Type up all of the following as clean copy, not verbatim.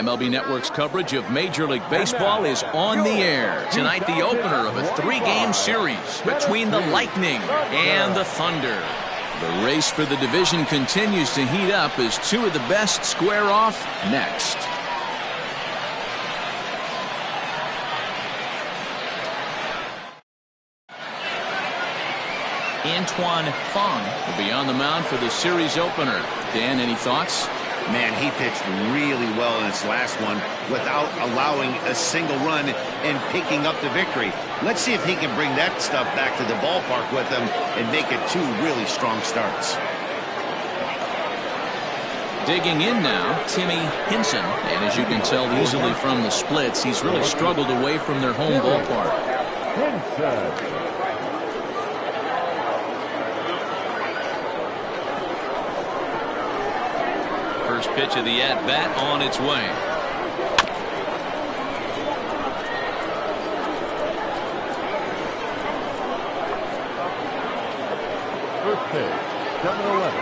MLB Network's coverage of Major League Baseball is on the air. Tonight, the opener of a 3-game series between the Lightning and the Thunder. The race for the division continues to heat up as two of the best square off next. Antoine Fong will be on the mound for the series opener. Dan, any thoughts? Man, he pitched really well in his last one without allowing a single run and picking up the victory. Let's see if he can bring that stuff back to the ballpark with him and make it 2 really strong starts. Digging in now, Timmy Hinson. And as you can tell easily from the splits, he's really struggled away from their home ballpark. First pitch of the at-bat on its way. First pitch, 7-11.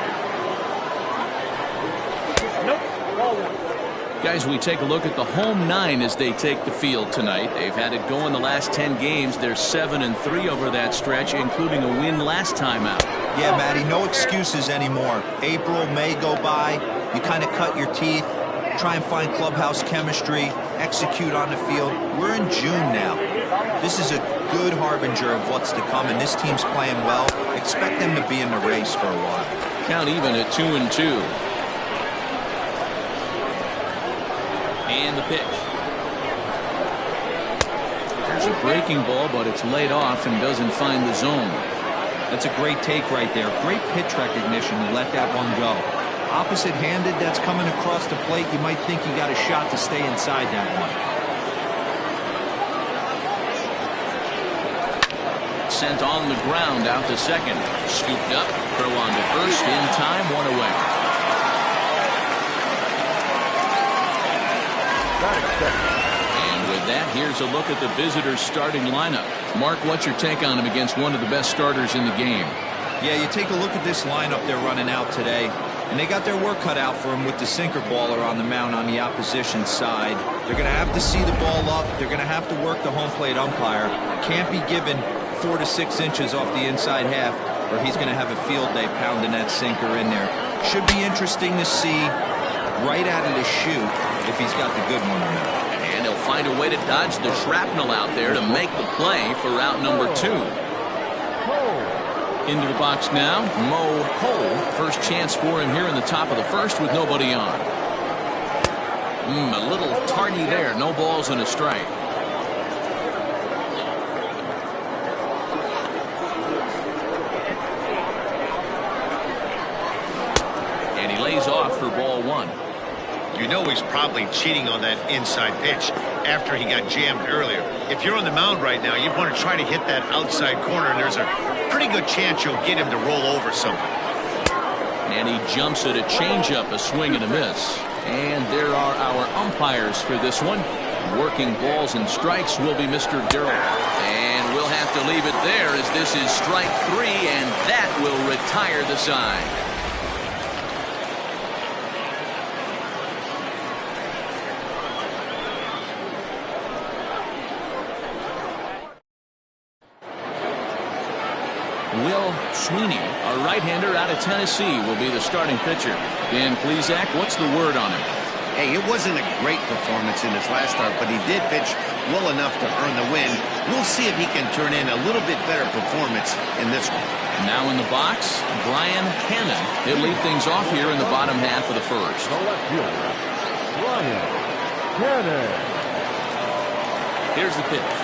Guys, we take a look at the home 9 as they take the field tonight. They've had it go in the last 10 games. They're 7-3 over that stretch, including a win last time out. Yeah, Matty, no excuses anymore. April, May go by. You kind of cut your teeth, try and find clubhouse chemistry, execute on the field. We're in June now. This is a good harbinger of what's to come, and this team's playing well. Expect them to be in the race for a while. Count even at 2-2. And the pitch. There's a breaking ball, but it's laid off and doesn't find the zone. That's a great take right there. Great pitch recognition to let that one go. Opposite-handed, that's coming across the plate. You might think you got a shot to stay inside that one. Sent on the ground out to second. Scooped up, throw on to first, in time, 1 away. And with that, here's a look at the visitors' starting lineup. Mark, what's your take on him against one of the best starters in the game? Yeah, you take a look at this lineup they're running out today. And they got their work cut out for them with the sinker baller on the mound on the opposition side. They're going to have to see the ball up. They're going to have to work the home plate umpire. Can't be given 4 to 6 inches off the inside half, or he's going to have a field day pounding that sinker in there. Should be interesting to see right out of the chute if he's got the good one or not. And he'll find a way to dodge the shrapnel out there to make the play for route number 2. Into the box now, Mo Cole. First chance for him here in the top of the first with nobody on. A little tardy there. No balls and a strike. And he lays off for ball 1. You know he's probably cheating on that inside pitch after he got jammed earlier. If you're on the mound right now, you want to try to hit that outside corner, and there's a pretty good chance you'll get him to roll over something. And he jumps at a changeup, a swing and a miss. And there are our umpires for this one. Working balls and strikes will be Mr. Darrell. And we'll have to leave it there as this is strike 3, and that will retire the side. Will Sweeney, a right-hander out of Tennessee, will be the starting pitcher. Dan Plesac, what's the word on him? Hey, it wasn't a great performance in his last start, but he did pitch well enough to earn the win. We'll see if he can turn in a little bit better performance in this one. Now in the box, Brian Cannon. He'll lead things off here in the bottom half of the first. The left fielder, Brian Cannon. Here's the pitch.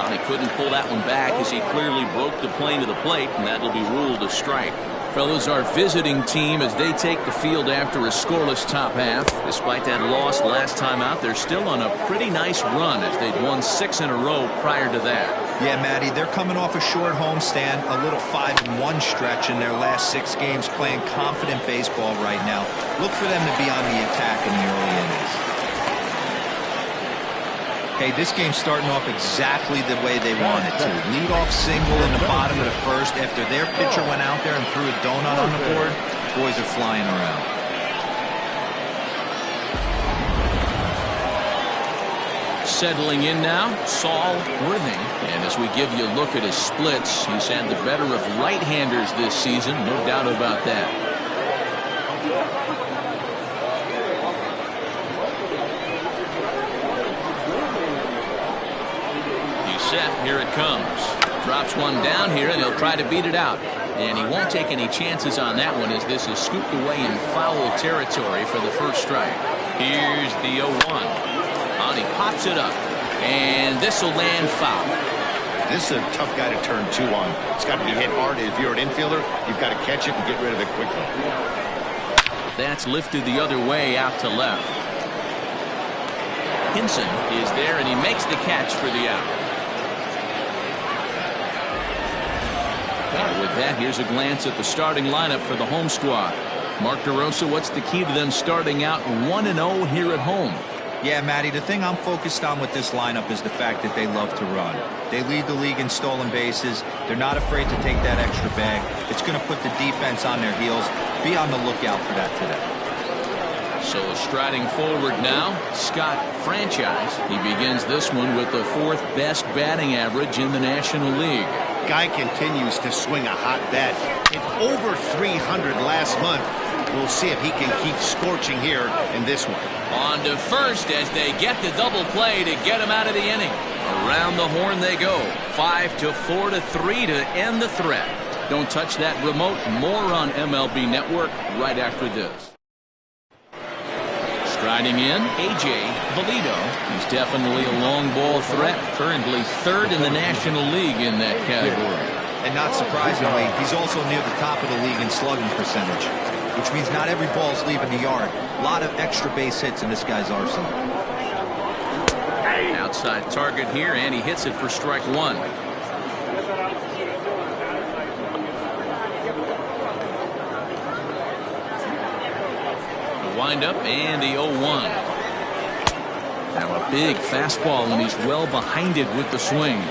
He couldn't pull that one back as he clearly broke the plane to the plate, and that'll be ruled a strike. Fellas, our visiting team, as they take the field after a scoreless top half. Despite that loss last time out, they're still on a pretty nice run as they'd won 6 in a row prior to that. Yeah, Matty, they're coming off a short homestand, a little 5-1 stretch in their last 6 games, playing confident baseball right now. Look for them to be on the attack in the early innings. Hey, this game's starting off exactly the way they wanted to. Lead-off single in the bottom of the first after their pitcher went out there and threw a donut on the board. Boys are flying around. Settling in now, Saul Worthing. And as we give you a look at his splits, he's had the better of right-handers this season, no doubt about that. He's set, here it comes. Drops one down here, and he'll try to beat it out. And he won't take any chances on that one, as this is scooped away in foul territory for the first strike. Here's the 0-1. He pops it up, and this will land foul. This is a tough guy to turn two on. It's got to be hit hard. If you're an infielder, you've got to catch it and get rid of it quickly. That's lifted the other way out to left. Hinson is there, and he makes the catch for the out. With that, here's a glance at the starting lineup for the home squad. Mark DeRosa, what's the key to them starting out 1-0 here at home? Yeah, Matty, the thing I'm focused on with this lineup is the fact that they love to run. They lead the league in stolen bases. They're not afraid to take that extra bag. It's going to put the defense on their heels. Be on the lookout for that today. So striding forward now, Scott Franchise. He begins this one with the 4th best batting average in the National League. Guy continues to swing a hot bat. Hit over 300 last month. We'll see if he can keep scorching here in this one. On to first as they get the double play to get him out of the inning. Around the horn they go. 5-4 to 3 to end the threat. Don't touch that remote. More on MLB Network right after this. Striding in, A.J. Valido. He's definitely a long ball threat. Currently 3rd in the National League in that category. And not surprisingly, he's also near the top of the league in slugging percentage, which means not every ball's leaving the yard. A lot of extra base hits in this guy's arsenal. Outside target here, and he hits it for strike 1. The windup and the 0-1. Now a big fastball, and he's well behind it with the swing.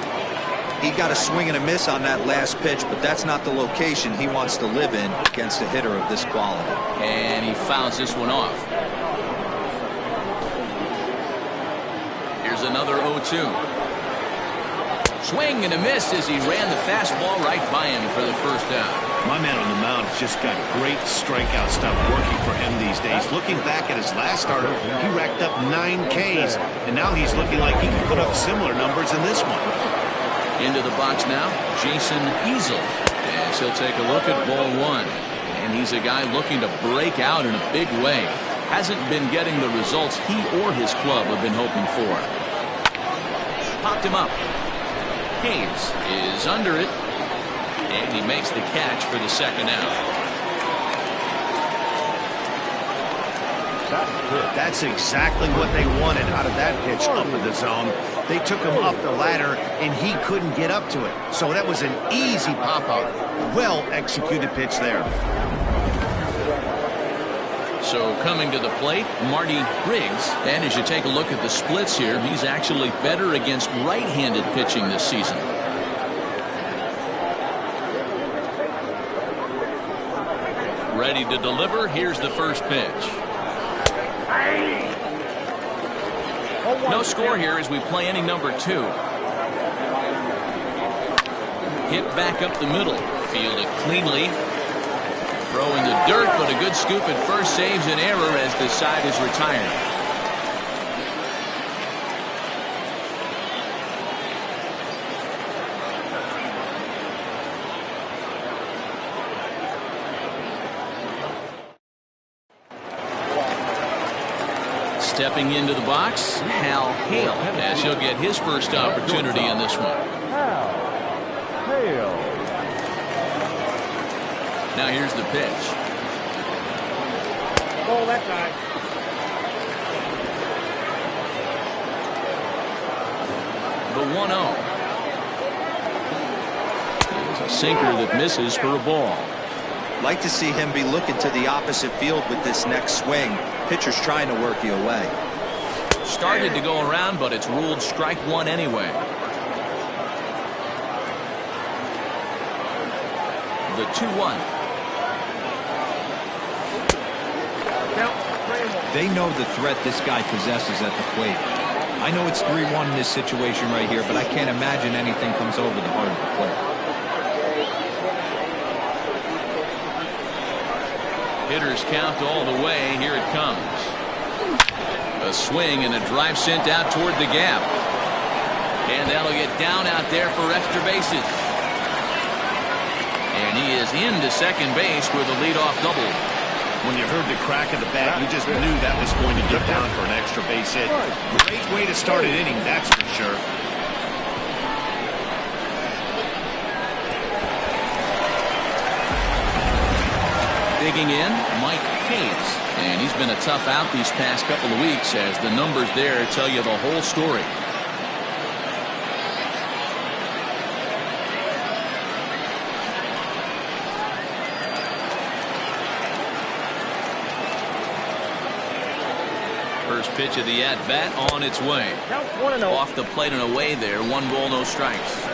He got a swing and a miss on that last pitch, but that's not the location he wants to live in against a hitter of this quality. And he fouls this one off. Here's another 0-2. Swing and a miss as he ran the fastball right by him for the first out. My man on the mound has just got great strikeout stuff working for him these days. Looking back at his last starter, he racked up 9 Ks, and now he's looking like he can put up similar numbers in this one. Into the box now, Jason Easel. And he'll take a look at ball 1. And he's a guy looking to break out in a big way. Hasn't been getting the results he or his club have been hoping for. Popped him up. Hayes is under it. And he makes the catch for the second out. That's exactly what they wanted out of that pitch up in the zone. They took him up the ladder, and he couldn't get up to it. So that was an easy pop-out. Well-executed pitch there. So coming to the plate, Marty Riggs. And as you take a look at the splits here, he's actually better against right-handed pitching this season. Ready to deliver. Here's the first pitch. No score here as we play inning number 2. Hit back up the middle. Fielded cleanly. Throw in the dirt, but a good scoop at first saves an error as the side is retired. Stepping into the box, Hal Hale, as he'll get his first opportunity in this one. Hale. Now here's the pitch. Oh, that guy. The 1-0. It's a sinker that misses for a ball. Like to see him be looking to the opposite field with this next swing. Pitcher's trying to work you away. Started to go around, but it's ruled strike 1 anyway. The 2-1. They know the threat this guy possesses at the plate. I know it's 3-1 in this situation right here, but I can't imagine anything comes over the heart of the plate. Hitters count all the way. Here it comes. A swing and a drive sent out toward the gap. And that'll get down out there for extra bases. And he is into second base with a leadoff double. When you heard the crack of the bat, you just knew that was going to get down for an extra base hit. Great way to start an inning, that's for sure. Digging in, Mike Hayes. And he's been a tough out these past couple of weeks as the numbers there tell you the whole story. First pitch of the at-bat on its way. Off the plate and away there. 1 ball, no strikes.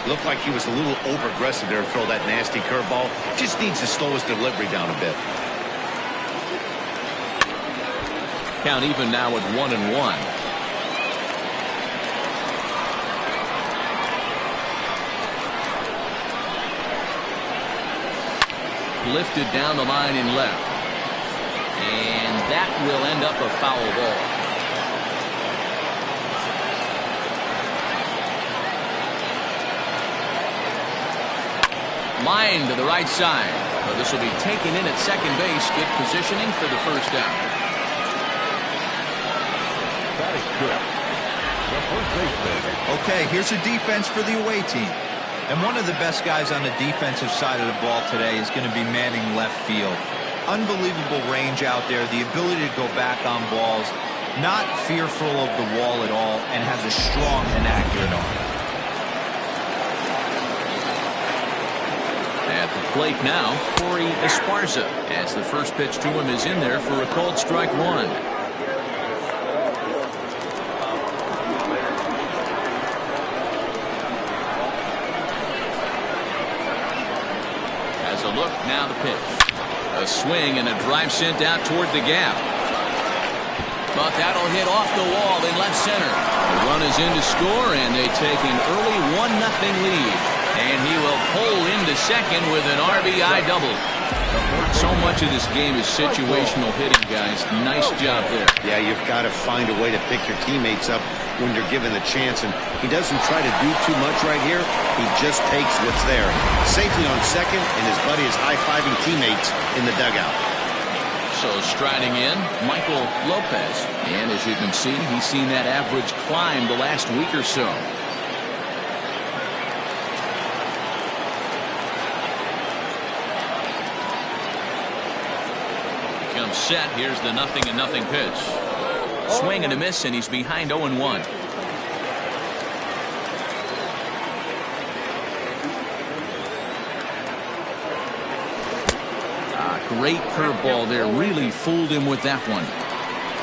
Looked like he was a little over-aggressive there to throw that nasty curveball. Just needs to slow his delivery down a bit. Count even now at 1-1. Lifted down the line in left. And that will end up a foul ball. Line to the right side. But this will be taken in at second base. Good positioning for the first down. That is good. The first baseman. Okay, here's a defense for the away team. And one of the best guys on the defensive side of the ball today is going to be manning left field. Unbelievable range out there, the ability to go back on balls, not fearful of the wall at all, and has a strong and accurate arm. At the plate now, Corey Esparza, as the first pitch to him is in there for a called strike 1. As a look, now the pitch. A swing and a drive sent out toward the gap. But that'll hit off the wall in left center. The run is in to score, and they take an early 1-0 lead. And he will pull into second with an RBI double. So much of this game is situational hitting, guys. Nice job there. Yeah, you've got to find a way to pick your teammates up when you're given the chance. And he doesn't try to do too much right here. He just takes what's there. Safely on second, and his buddy is high-fiving teammates in the dugout. So striding in, Michael Lopez. And as you can see, he's seen that average climb the last week or so. Becomes set. Here's the 0-0 pitch. Swing and a miss, and he's behind 0-1. Great curveball there. Really fooled him with that one.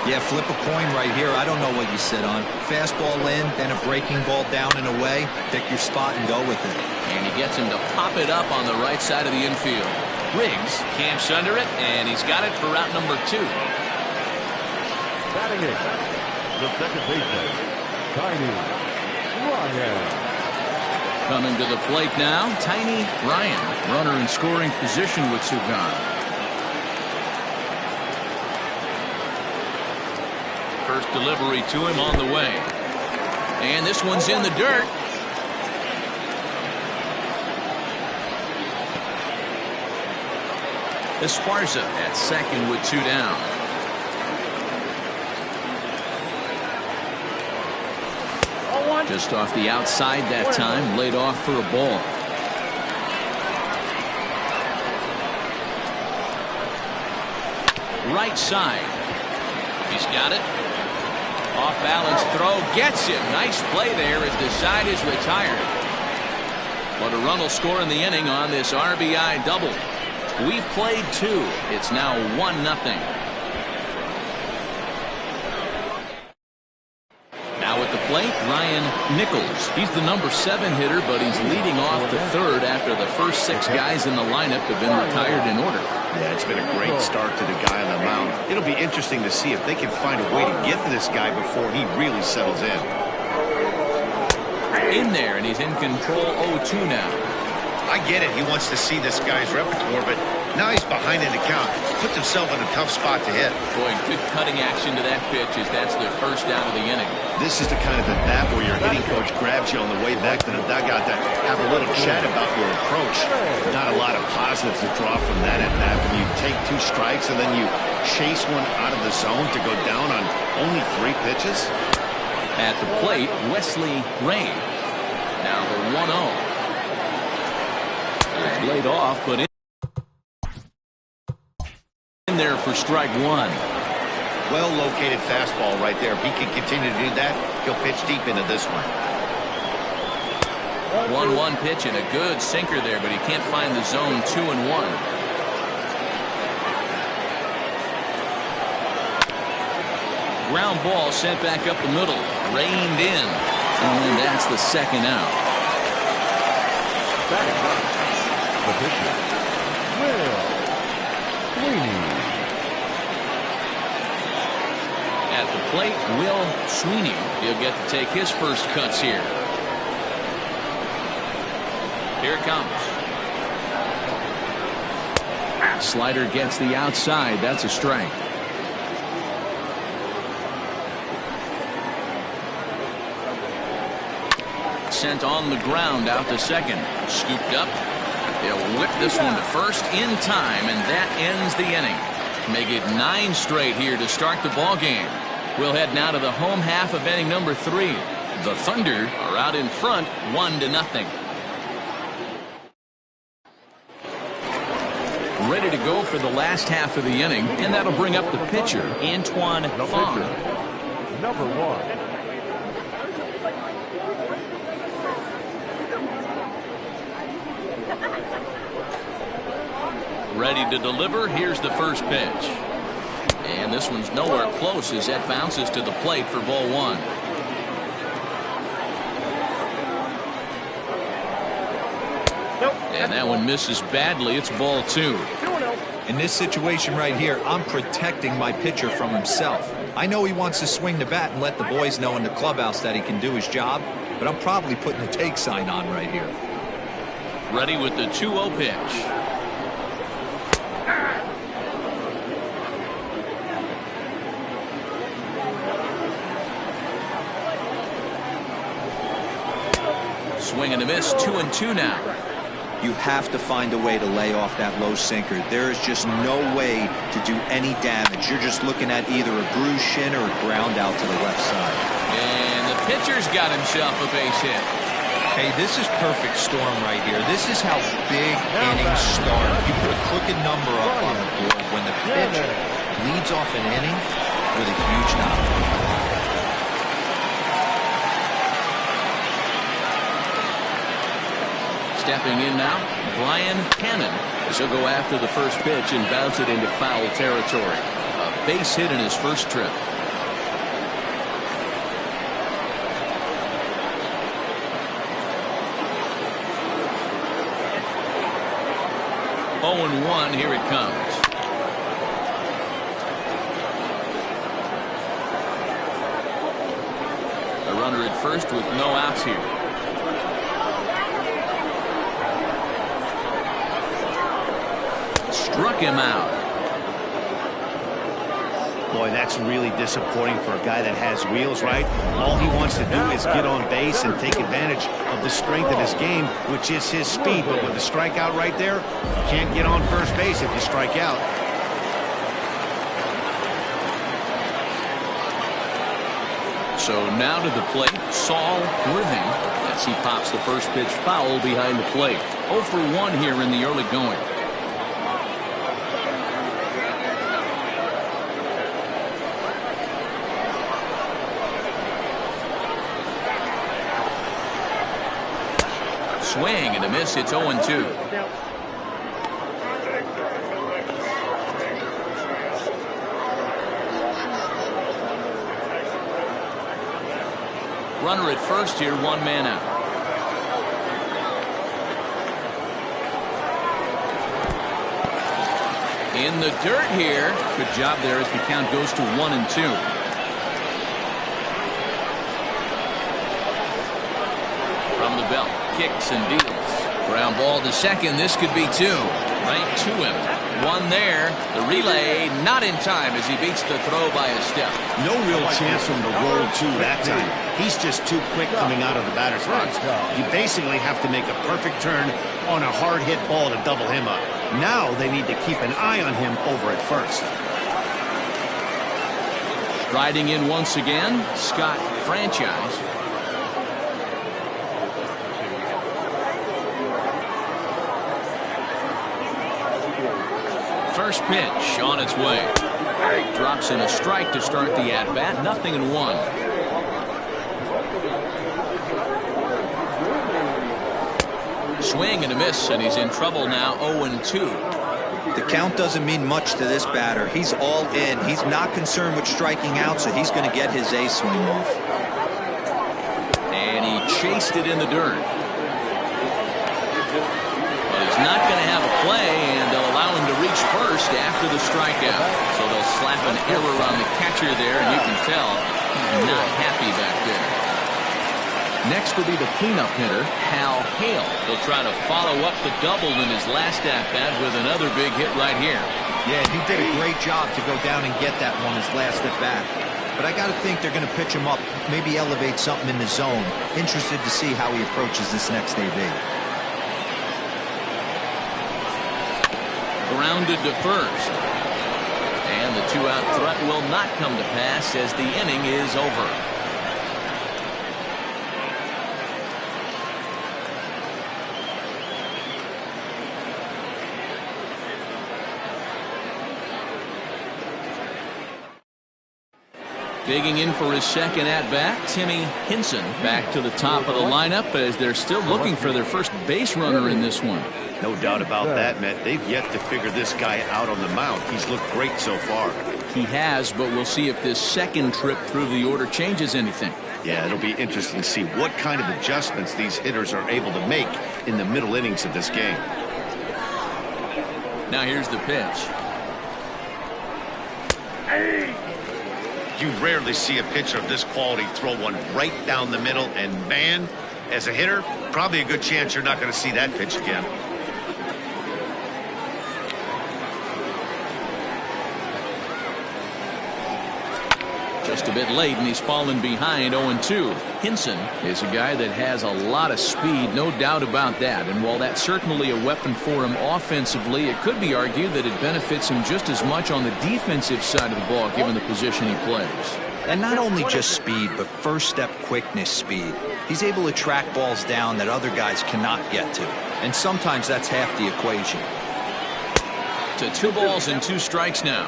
Yeah, flip a coin right here. I don't know what you sit on. Fastball in, then a breaking ball down and away. Pick your spot and go with it. And he gets him to pop it up on the right side of the infield. Riggs camps under it, and he's got it for route number 2. Batting it, the second baseman, Tiny Ryan. Coming to the plate now, Tiny Ryan. Runner in scoring position with 2 gone. First delivery to him on the way. And this one's in the dirt. Esparza at second with 2 down. Just off the outside that time, laid off for a ball. Right side. He's got it. Off balance throw, gets him. Nice play there as the side is retired. But a run will score in the inning on this RBI double. We've played 2. It's now 1-0. Now at the plate. plate, Ryan Nichols. He's the number 7 hitter, but he's leading off the third after the first 6 guys in the lineup have been retired in order. Yeah, it's been a great start to the guy on the mound. It'll be interesting to see if they can find a way to get to this guy before he really settles in. In there, and he's in control 0-2 now. I get it. He wants to see this guy's repertoire, but now he's behind in the count. Puts himself in a tough spot to hit. Boy, good cutting action to that pitch as that's the first down of the inning. This is the kind of at bat where your hitting coach grabs you on the way back to the dugout to have a little chat about your approach. Not a lot of positives to draw from that at bat when you take 2 strikes and then you chase one out of the zone to go down on only 3 pitches. At the plate, Wesley Rain. Now the 1-0. Laid off, but in there for strike 1. Well located fastball right there. If he can continue to do that, he'll pitch deep into this one. 1-1 pitch and a good sinker there, but he can't find the zone. 2-1. Ground ball sent back up the middle, reined in, and that's the second out. The pitcher, Will Sweeney. At the plate, Will Sweeney. He'll get to take his first cuts here. Here it comes. Slider gets the outside. That's a strike. Sent on the ground out to second. Scooped up. They'll whip this one to first in time, and that ends the inning. Make it 9 straight here to start the ball game. We'll head now to the home half of inning number 3. The Thunder are out in front 1-0. Ready to go for the last half of the inning, and that'll bring up the pitcher, Antoine Fong. Number 1. Ready to deliver. Here's the first pitch. And this one's nowhere close as that bounces to the plate for ball 1. And that one misses badly. It's ball 2. In this situation right here, I'm protecting my pitcher from himself. I know he wants to swing the bat and let the boys know in the clubhouse that he can do his job, but I'm probably putting a take sign on right here. Ready with the 2-0 pitch. Swing and a miss. 2-2 now. You have to find a way to lay off that low sinker. There is just no way to do any damage. You're just looking at either a bruised shin or a ground out to the left side. And the pitcher's got himself a base hit. Hey, this is perfect storm right here. This is how big innings start. You put a crooked number up on the board when the pitcher leads off an inning with a huge knock. Stepping in now, Brian Cannon. As he'll go after the first pitch and bounce it into foul territory. A base hit in his first trip. Oh, and 1. Here it comes. A runner at first with no outs here. Struck him out. Boy, that's really disappointing for a guy that has wheels, right? All he wants to do is get on base and take advantage of the strength of his game, which is his speed. But with the strikeout right there, you can't get on first base if you strike out. So now to the plate, Saul Worthing, as he pops the first pitch foul behind the plate. 0 for 1 here in the early going. Swing and a miss. It's 0-2. Runner at first here, 1 man out. In the dirt here. Good job there as the count goes to 1-2. From the belt, kicks and deals. Ground ball to second. This could be 2. Right to him. 1 there. The relay not in time as he beats the throw by a step. No real chance for him to roll 2 that time. He's just too quick coming out of the batter's box. You basically have to make a perfect turn on a hard hit ball to double him up. Now they need to keep an eye on him over at first. Riding in once again, Scott Franchise. First pitch on its way. Drops in a strike to start the at-bat. 0-1. Swing and a miss, and he's in trouble now. 0-2. The count doesn't mean much to this batter. He's all in. He's not concerned with striking out, so he's going to get his A swing off. And he chased it in the dirt. But he's not going to have a play, and they'll allow him to reach first after the strikeout. So they'll slap an error on the catcher there, and you can tell he's not happy back there. Next will be the cleanup hitter, Hal Hale. He'll try to follow up the double in his last at-bat with another big hit right here. Yeah, he did a great job to go down and get that one his last at-bat. But I got to think they're going to pitch him up, maybe elevate something in the zone. Interested to see how he approaches this next AB. Grounded to first. And the 2-out threat will not come to pass as the inning is over. Digging in for his second at-bat, Timmy Hinson back to the top of the lineup as they're still looking for their first base runner in this one. No doubt about that, Matt. They've yet to figure this guy out on the mound. He's looked great so far. He has, but we'll see if this second trip through the order changes anything. Yeah, it'll be interesting to see what kind of adjustments these hitters are able to make in the middle innings of this game. Now here's the pitch. You rarely see a pitcher of this quality throw one right down the middle, and man, as a hitter, probably a good chance you're not going to see that pitch again. Just a bit late, and he's fallen behind. 0-2. Hinson is a guy that has a lot of speed, no doubt about that. And while that's certainly a weapon for him offensively, it could be argued that it benefits him just as much on the defensive side of the ball, given the position he plays. And not only just speed, but first step quickness speed. He's able to track balls down that other guys cannot get to. And sometimes that's half the equation. To 2 balls and 2 strikes now.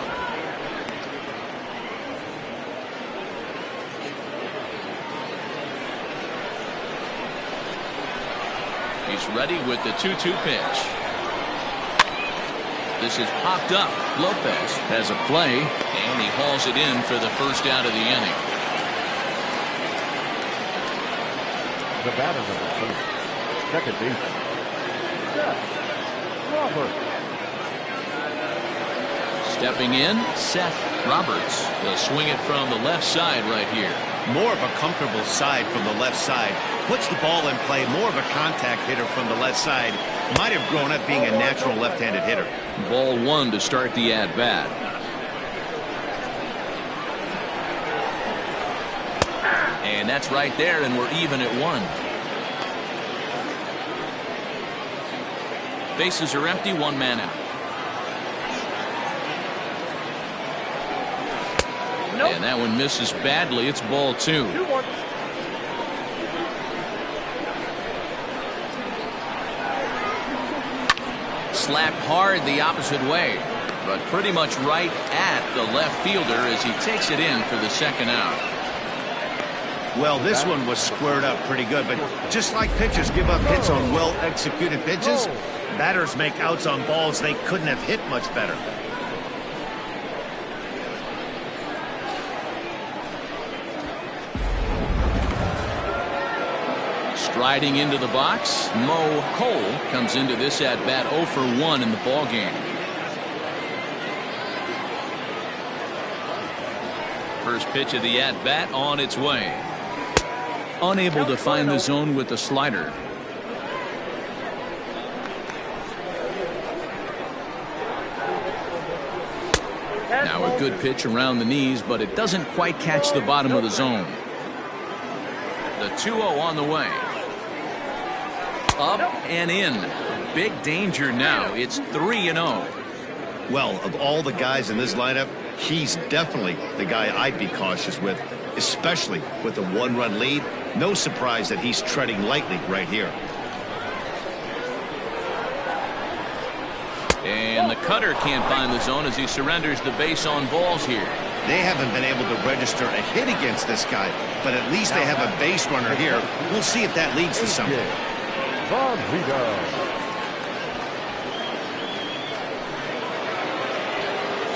He's ready with the 2-2 pitch. This is popped up. Lopez has a play, and he hauls it in for the first out of the inning. The batter number 2, second baseman, Seth Roberts. Stepping in, Seth Roberts. They'll swing it from the left side right here. More of a comfortable side from the left side. Puts the ball in play. More of a contact hitter from the left side. Might have grown up being a natural left-handed hitter. Ball 1 to start the at-bat. And that's right there, and we're even at 1. Bases are empty, 1 man out. And that one misses badly. It's ball 2. Slapped hard the opposite way, but pretty much right at the left fielder as he takes it in for the second out. Well, this one was squared up pretty good, but just like pitchers give up hits on well-executed pitches, batters make outs on balls they couldn't have hit much better. Striding into the box, Mo Cole comes into this at-bat 0 for 1 in the ballgame. First pitch of the at-bat on its way. Unable to find the zone with the slider. Now a good pitch around the knees, but it doesn't quite catch the bottom of the zone. The 2-0 on the way. Up and in. Big danger now. It's 3-0. Well, of all the guys in this lineup, he's definitely the guy I'd be cautious with, especially with a 1-run lead. No surprise that he's treading lightly right here. And the cutter can't find the zone as he surrenders the base on balls here. They haven't been able to register a hit against this guy, but at least they have a base runner here. We'll see if that leads to something.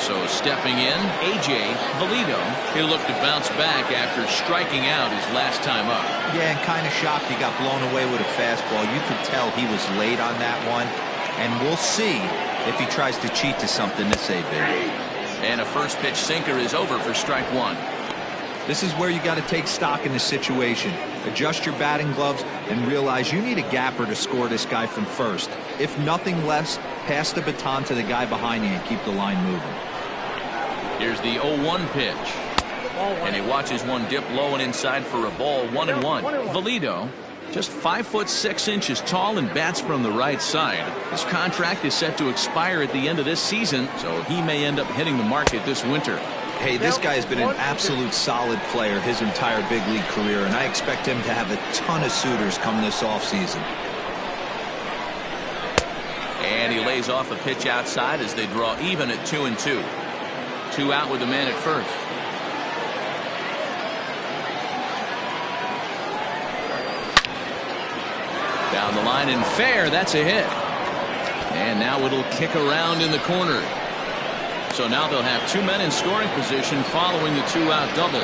So stepping in, A.J. Valido. He'll look to bounce back after striking out his last time up. Yeah, and kind of shocked he got blown away with a fastball. You could tell he was late on that one, and we'll see if he tries to cheat to something this AB. And a first pitch sinker is over for strike one. This is where you got to take stock in the situation. Adjust your batting gloves and realize you need a gapper to score this guy from first. If nothing less, pass the baton to the guy behind you and keep the line moving. Here's the 0-1 pitch. And he watches one dip low and inside for a ball. 1-1. Valido, just 5'6" tall and bats from the right side. His contract is set to expire at the end of this season, so he may end up hitting the market this winter. Hey, this guy has been an absolute solid player his entire big league career, and I expect him to have a ton of suitors come this offseason. And he lays off a pitch outside as they draw even at 2-2. 2 out with the man at first. Down the line and fair. That's a hit. And now it'll kick around in the corner. So now they'll have 2 men in scoring position following the 2-out double.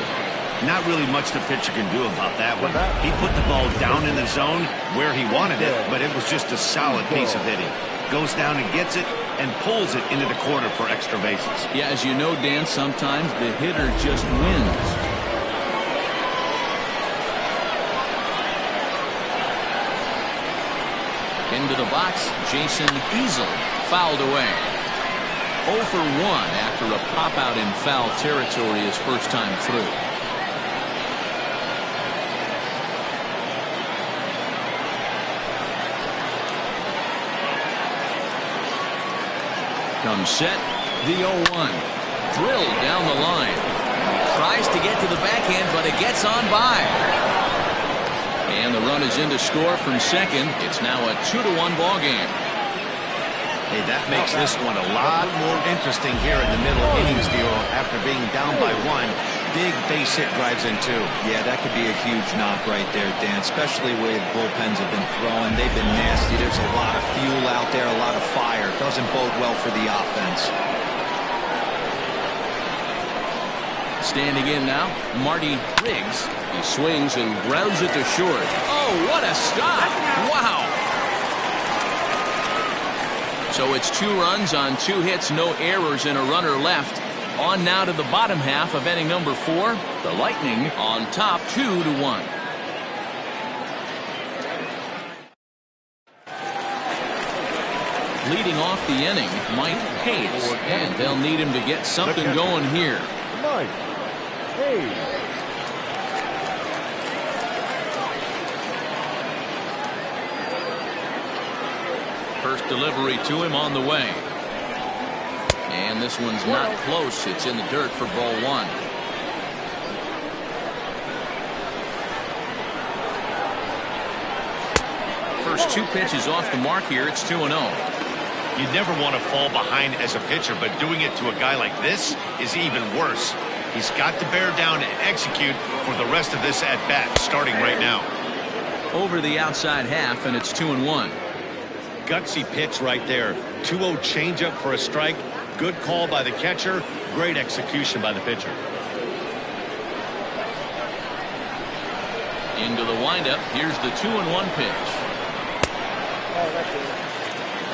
Not really much the pitcher can do about that one. He put the ball down in the zone where he wanted it, but it was just a solid piece of hitting. Goes down and gets it and pulls it into the corner for extra bases. Yeah, as you know, Dan, sometimes the hitter just wins. Into the box, Jason Easel fouled away. 0 for 1 after a pop out in foul territory his first time through. Comes set, the 0-1. Drilled down the line. Tries to get to the backhand, but it gets on by. And the run is in to score from second. It's now a 2-1 ball game. Hey, that makes this one a lot more interesting here in the middle innings deal after being down by 1. Big base hit drives in 2. Yeah, that could be a huge knock right there, Dan, especially where the bullpens have been throwing. They've been nasty. There's a lot of fuel out there, a lot of fire. Doesn't bode well for the offense. Standing in now, Marty Riggs. He swings and grounds it to short. Oh, what a stop! Wow! So it's 2 runs on 2 hits, no errors, and a runner left. On now to the bottom half of inning number 4. The Lightning on top 2-1. Leading off the inning, Mike Hayes, and they'll need him to get something going here. Mike Hayes. First delivery to him on the way. And this one's not close. It's in the dirt for ball 1. First 2 pitches off the mark here. It's 2-0. You never want to fall behind as a pitcher, but doing it to a guy like this is even worse. He's got to bear down and execute for the rest of this at-bat, starting right now. Over the outside half, and it's 2-1. Gutsy pitch right there. 2-0 changeup for a strike. Good call by the catcher. Great execution by the pitcher. Going to the windup. Here's the 2-1 pitch.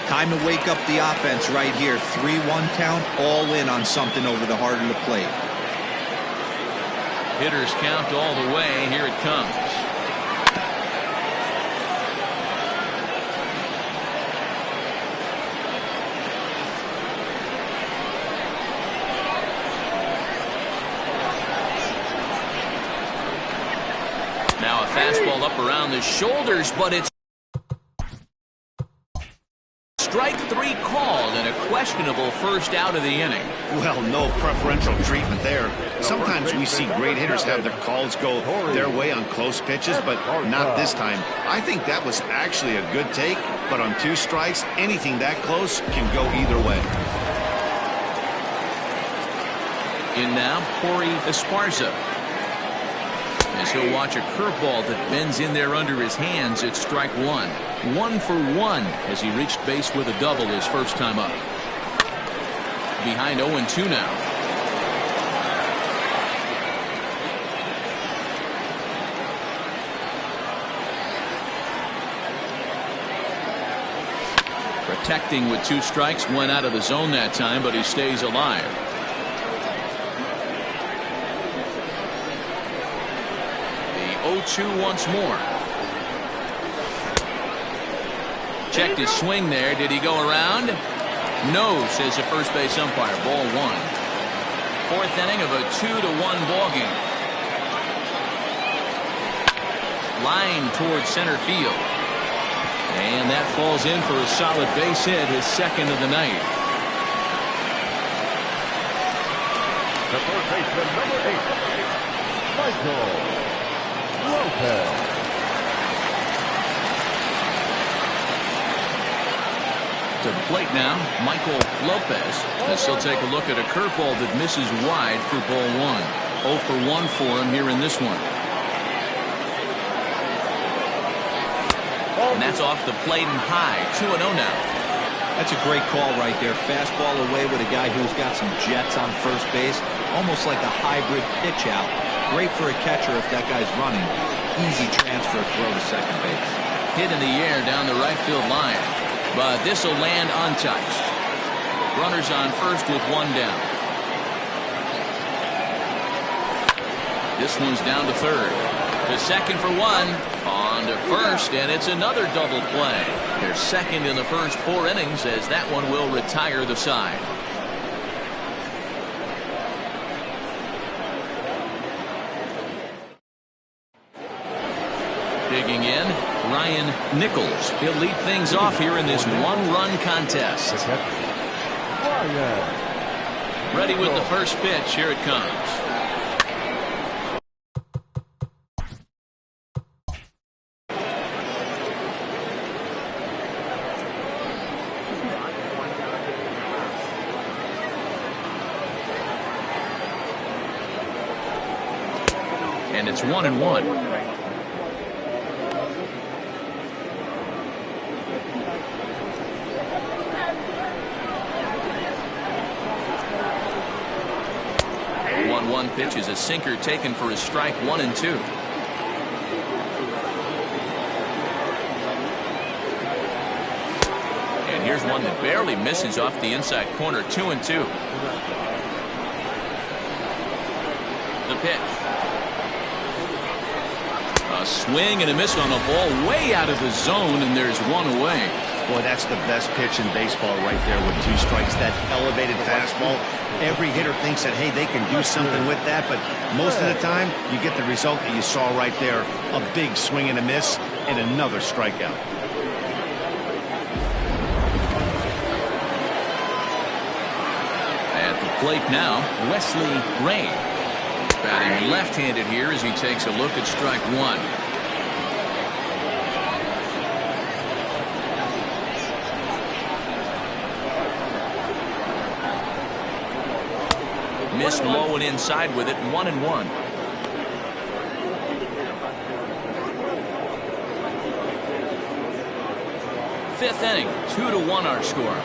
Time to wake up the offense right here. 3-1 count, all in on something over the heart of the plate. Hitters count all the way. Here it comes. Now a fastball up around the shoulders, but it's strike 3 called and a questionable first out of the inning. Well, no preferential treatment there. Sometimes we see great hitters have their calls go their way on close pitches, but not this time. I think that was actually a good take, but on 2 strikes, anything that close can go either way. In now, Corey Esparza. As he'll watch a curveball that bends in there under his hands at strike 1. 1 for 1 as he reached base with a double his first time up. Behind 0-2 now. Protecting with 2 strikes, went out of the zone that time, but he stays alive. The 0-2 once more. Checked his swing there. Did he go around? No, says the first base umpire. Ball 1. 4th inning of a 2-1 ball game. Line towards center field. And that falls in for a solid base hit, his second of the night. The first baseman, number 8, Michael Lopez. To the plate now, Michael Lopez, as he'll take a look at a curveball that misses wide for ball 1. 0 for 1 for him here in this one. And that's off the plate and high. 2-0 now. That's a great call right there. Fastball away with a guy who's got some jets on first base. Almost like a hybrid pitch out. Great for a catcher if that guy's running. Easy transfer throw to second base. Hit in the air down the right field line. But this will land untouched. Runners on first with 1 down. This one's down to third. The second for 1. On to first, and it's another double play. They're second in the first 4 innings as that one will retire the side. Digging in, Ryan Nichols. He'll lead things off here in this 1-run contest. Ready with the first pitch. Here it comes. And it's 1-1. One pitch is a sinker taken for a strike. 1-2. And here's one that barely misses off the inside corner. 2-2. The pitch. A swing and a miss on a ball way out of the zone, and there's 1 away. Boy, that's the best pitch in baseball right there with 2 strikes. That elevated fastball. Every hitter thinks that, hey, they can do something with that, but most of the time, you get the result that you saw right there. A big swing and a miss, and another strikeout. At the plate now, Wesley Ray. Batting left-handed here as he takes a look at strike 1. Missed low and inside with it. 1-1. Fifth inning, 2-1 our score.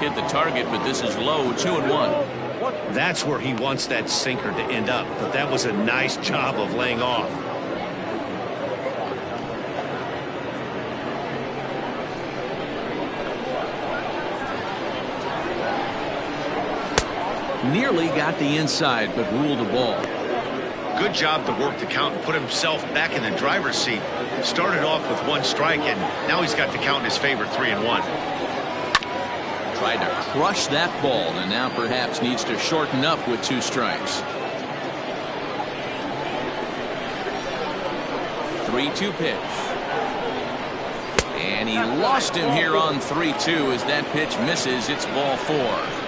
Hit the target, but this is low. 2-1. That's where he wants that sinker to end up, but that was a nice job of laying off. Nearly got the inside, but ruled the ball. Good job to work the count and put himself back in the driver's seat. Started off with 1 strike, and now he's got the count in his favor, 3-1. Tried to crush that ball, and now perhaps needs to shorten up with 2 strikes. 3-2 pitch. And he lost him here on 3-2 as that pitch misses. It's ball 4.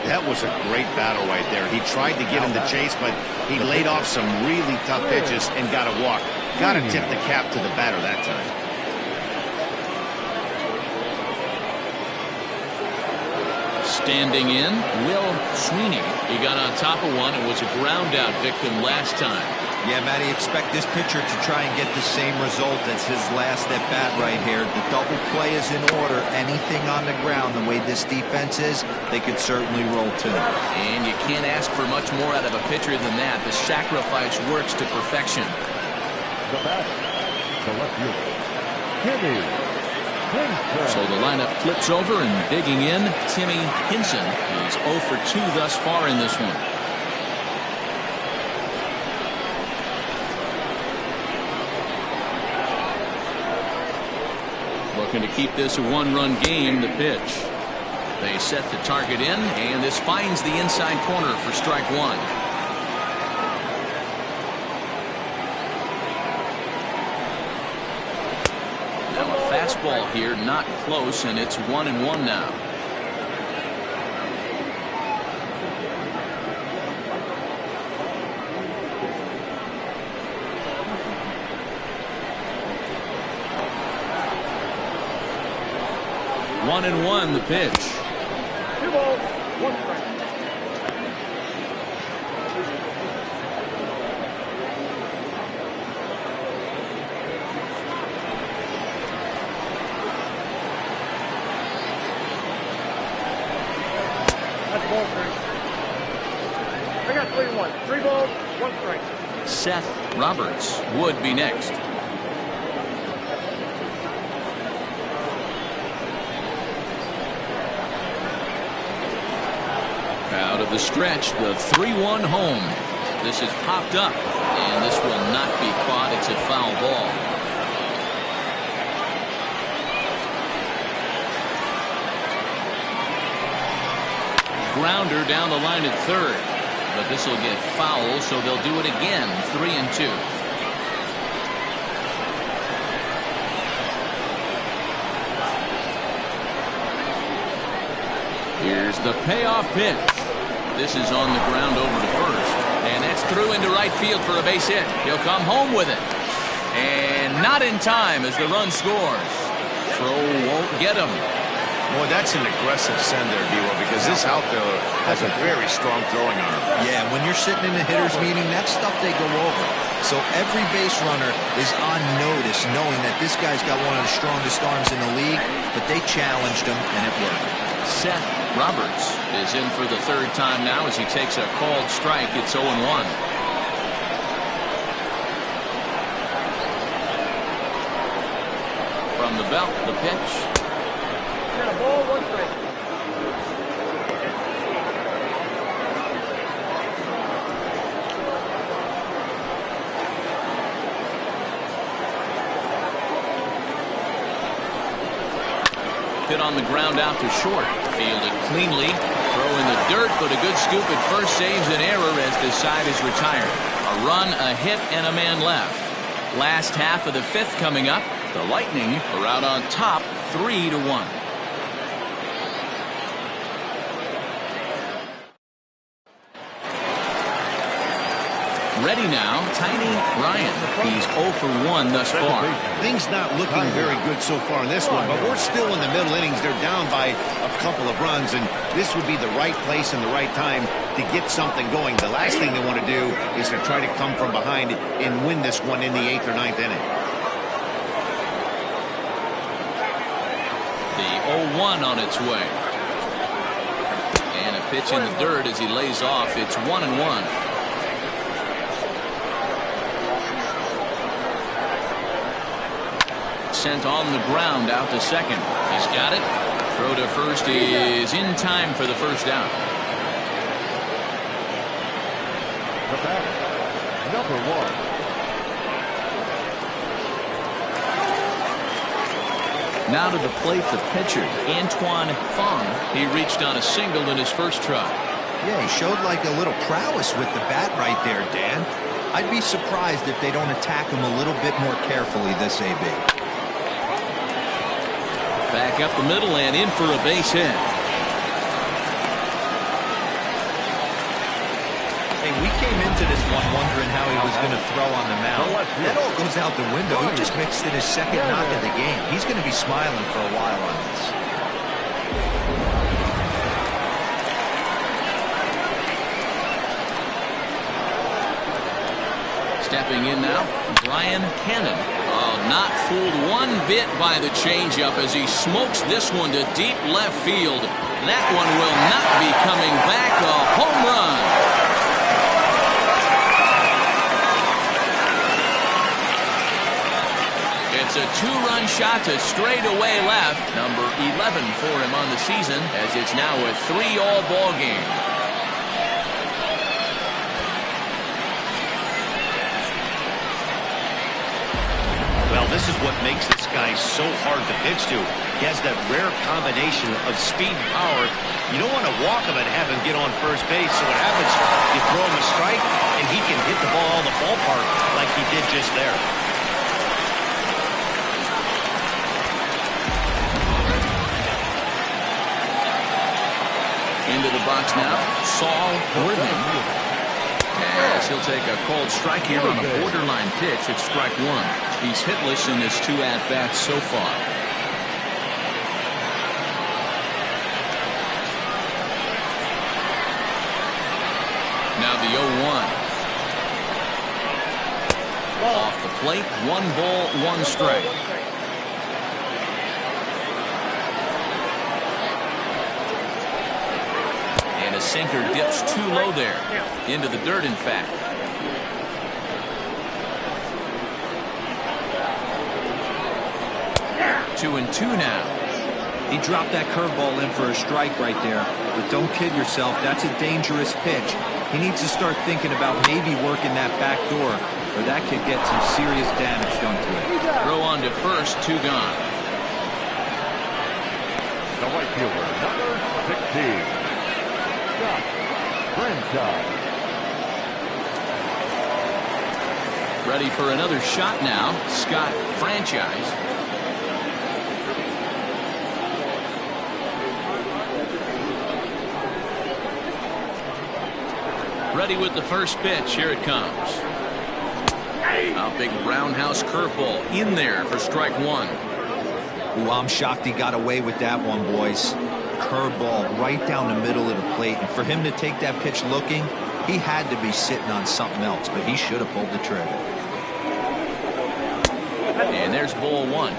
That was a great battle right there. He tried to get him to chase, but he laid off some really tough pitches and got a walk. Got to tip the cap to the batter that time. Standing in, Will Sweeney. He got on top of one and was a ground out victim last time. Yeah, Matty, expect this pitcher to try and get the same result as his last at bat right here. The double play is in order. Anything on the ground, the way this defense is, they could certainly roll too. And you can't ask for much more out of a pitcher than that. The sacrifice works to perfection. The bat, the left fielder, Timmy Hinson. So the lineup flips over, and digging in, Timmy Hinson is 0 for 2 thus far in this one. Looking to keep this a 1-run game. The pitch. They set the target in, and this finds the inside corner for strike 1. Now a fastball here, not close, and it's 1-1 now. One and one, the pitch. 2 balls, 1 strike. That's ball 3. I got 3-1. 3 balls, 1 strike. Seth Roberts would be next. Out of the stretch, the 3-1 home. This is popped up, and this will not be caught. It's a foul ball. Grounder down the line at third, but this will get foul, so they'll do it again. 3-2. Here's the payoff pitch. This is on the ground over to first. And that's through into right field for a base hit. He'll come home with it. And not in time as the run scores. Throw won't get him. Boy, that's an aggressive send there, D-Lo, because this outfielder has a very strong throwing arm. Yeah, when you're sitting in a hitter's meeting, that's stuff they go over. So every base runner is on notice, knowing that this guy's got one of the strongest arms in the league, but they challenged him, and it worked. Seth Roberts is in for the 3rd time now as he takes a called strike. It's 0-1. From the belt, the pitch. Got a ball, 1 strike. Hit on the ground out to short. Fielded cleanly. Throw in the dirt, but a good scoop at first saves an error as this side is retired. A run, a hit, and a man left. Last half of the 5th coming up. The Lightning are out on top, 3-1. Ready now, Tiny Ryan. He's 0 for 1 thus far. Things not looking very good so far in this one, but we're still in the middle innings. They're down by a couple of runs, and this would be the right place and the right time to get something going. The last thing they want to do is to try to come from behind and win this one in the 8th or 9th inning. The 0-1 on its way. And a Pitch in the dirt as he lays off. It's 1-1. Sent on the ground out to second. He's got it. Throw to first is in time for the first down. The batter, number 1. Now to the plate, the pitcher, Antoine Fong. He reached on a single in his first try. Yeah, he showed like a little prowess with the bat right there, Dan. I'd be surprised if they don't attack him a little bit more carefully this AB. Back up the middle and in for a base hit. Hey, we came into this one wondering how he was going to throw on the mound. That all goes out the window. He just mixed in his second knock of the game. He's going to be smiling for a while on this. Stepping in now, Brian Cannon. Oh, not fooled one bit by the changeup as he smokes this one to deep left field. That one will not be coming back. A home run. It's a two-run shot to straightaway left. Number 11 for him on the season, as it's now a 3-all ball game. Well, this is what makes this guy so hard to pitch to. He has that rare combination of speed and power. You don't want to walk him and have him get on first base. So what happens, you throw him a strike, and he can hit the ball in the ballpark like he did just there. Into the box now, Saul Worthing. As he'll take a called strike here on a borderline pitch at strike one. He's hitless in his 2 at-bats so far. Now the 0-1. Off the plate, 1 ball, 1 strike. And a sinker dips too low there. Into the dirt, in fact. Two and two now. He dropped that curveball in for a strike right there. But don't kid yourself, that's a dangerous pitch. He needs to start thinking about maybe working that back door, or that could get some serious damage done to it. Throw on to first, 2 gone. The right fielder, number 16. Scott Franchise. Ready for another shot now, Scott Franchise. Ready with the first pitch. Here it comes. A big roundhouse curveball in there for strike 1. Ooh, I'm shocked he got away with that one, boys. Curveball right down the middle of the plate. And for him to take that pitch looking, he had to be sitting on something else, but he should have pulled the trigger. And there's ball 1.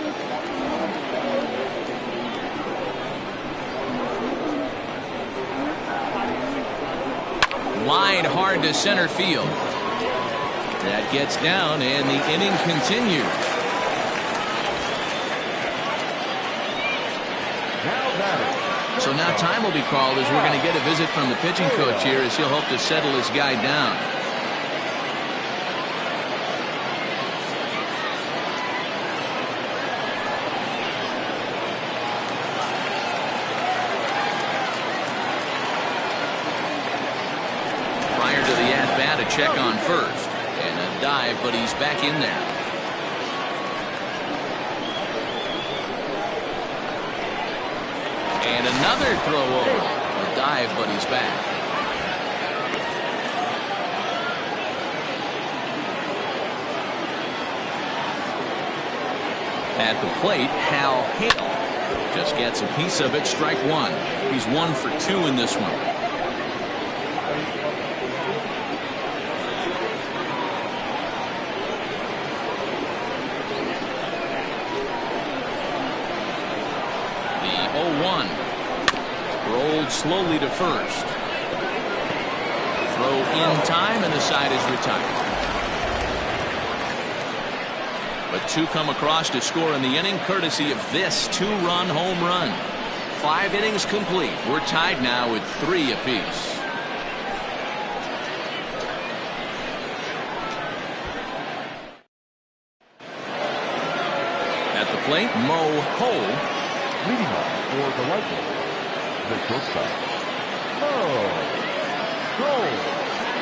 Line hard to center field. That gets down, and the inning continues. So now time will be called as we're going to get a visit from the pitching coach here as he'll hope to settle his guy down. Prior to the at-bat, a check on first. And a dive, but he's back in there. And another throw over. A dive, but he's back. At the plate, Hal Hale just gets a piece of it. Strike 1. He's 1 for 2 in this one. The 0-1. Rolled slowly to first. Throw in time, and the side is retired. But two come across to score in the inning, courtesy of this two-run home run. 5 innings complete. We're tied now with 3 apiece. At the plate, Mo Cole. Leading off for the Lightning, the shortstop, Mo Cole.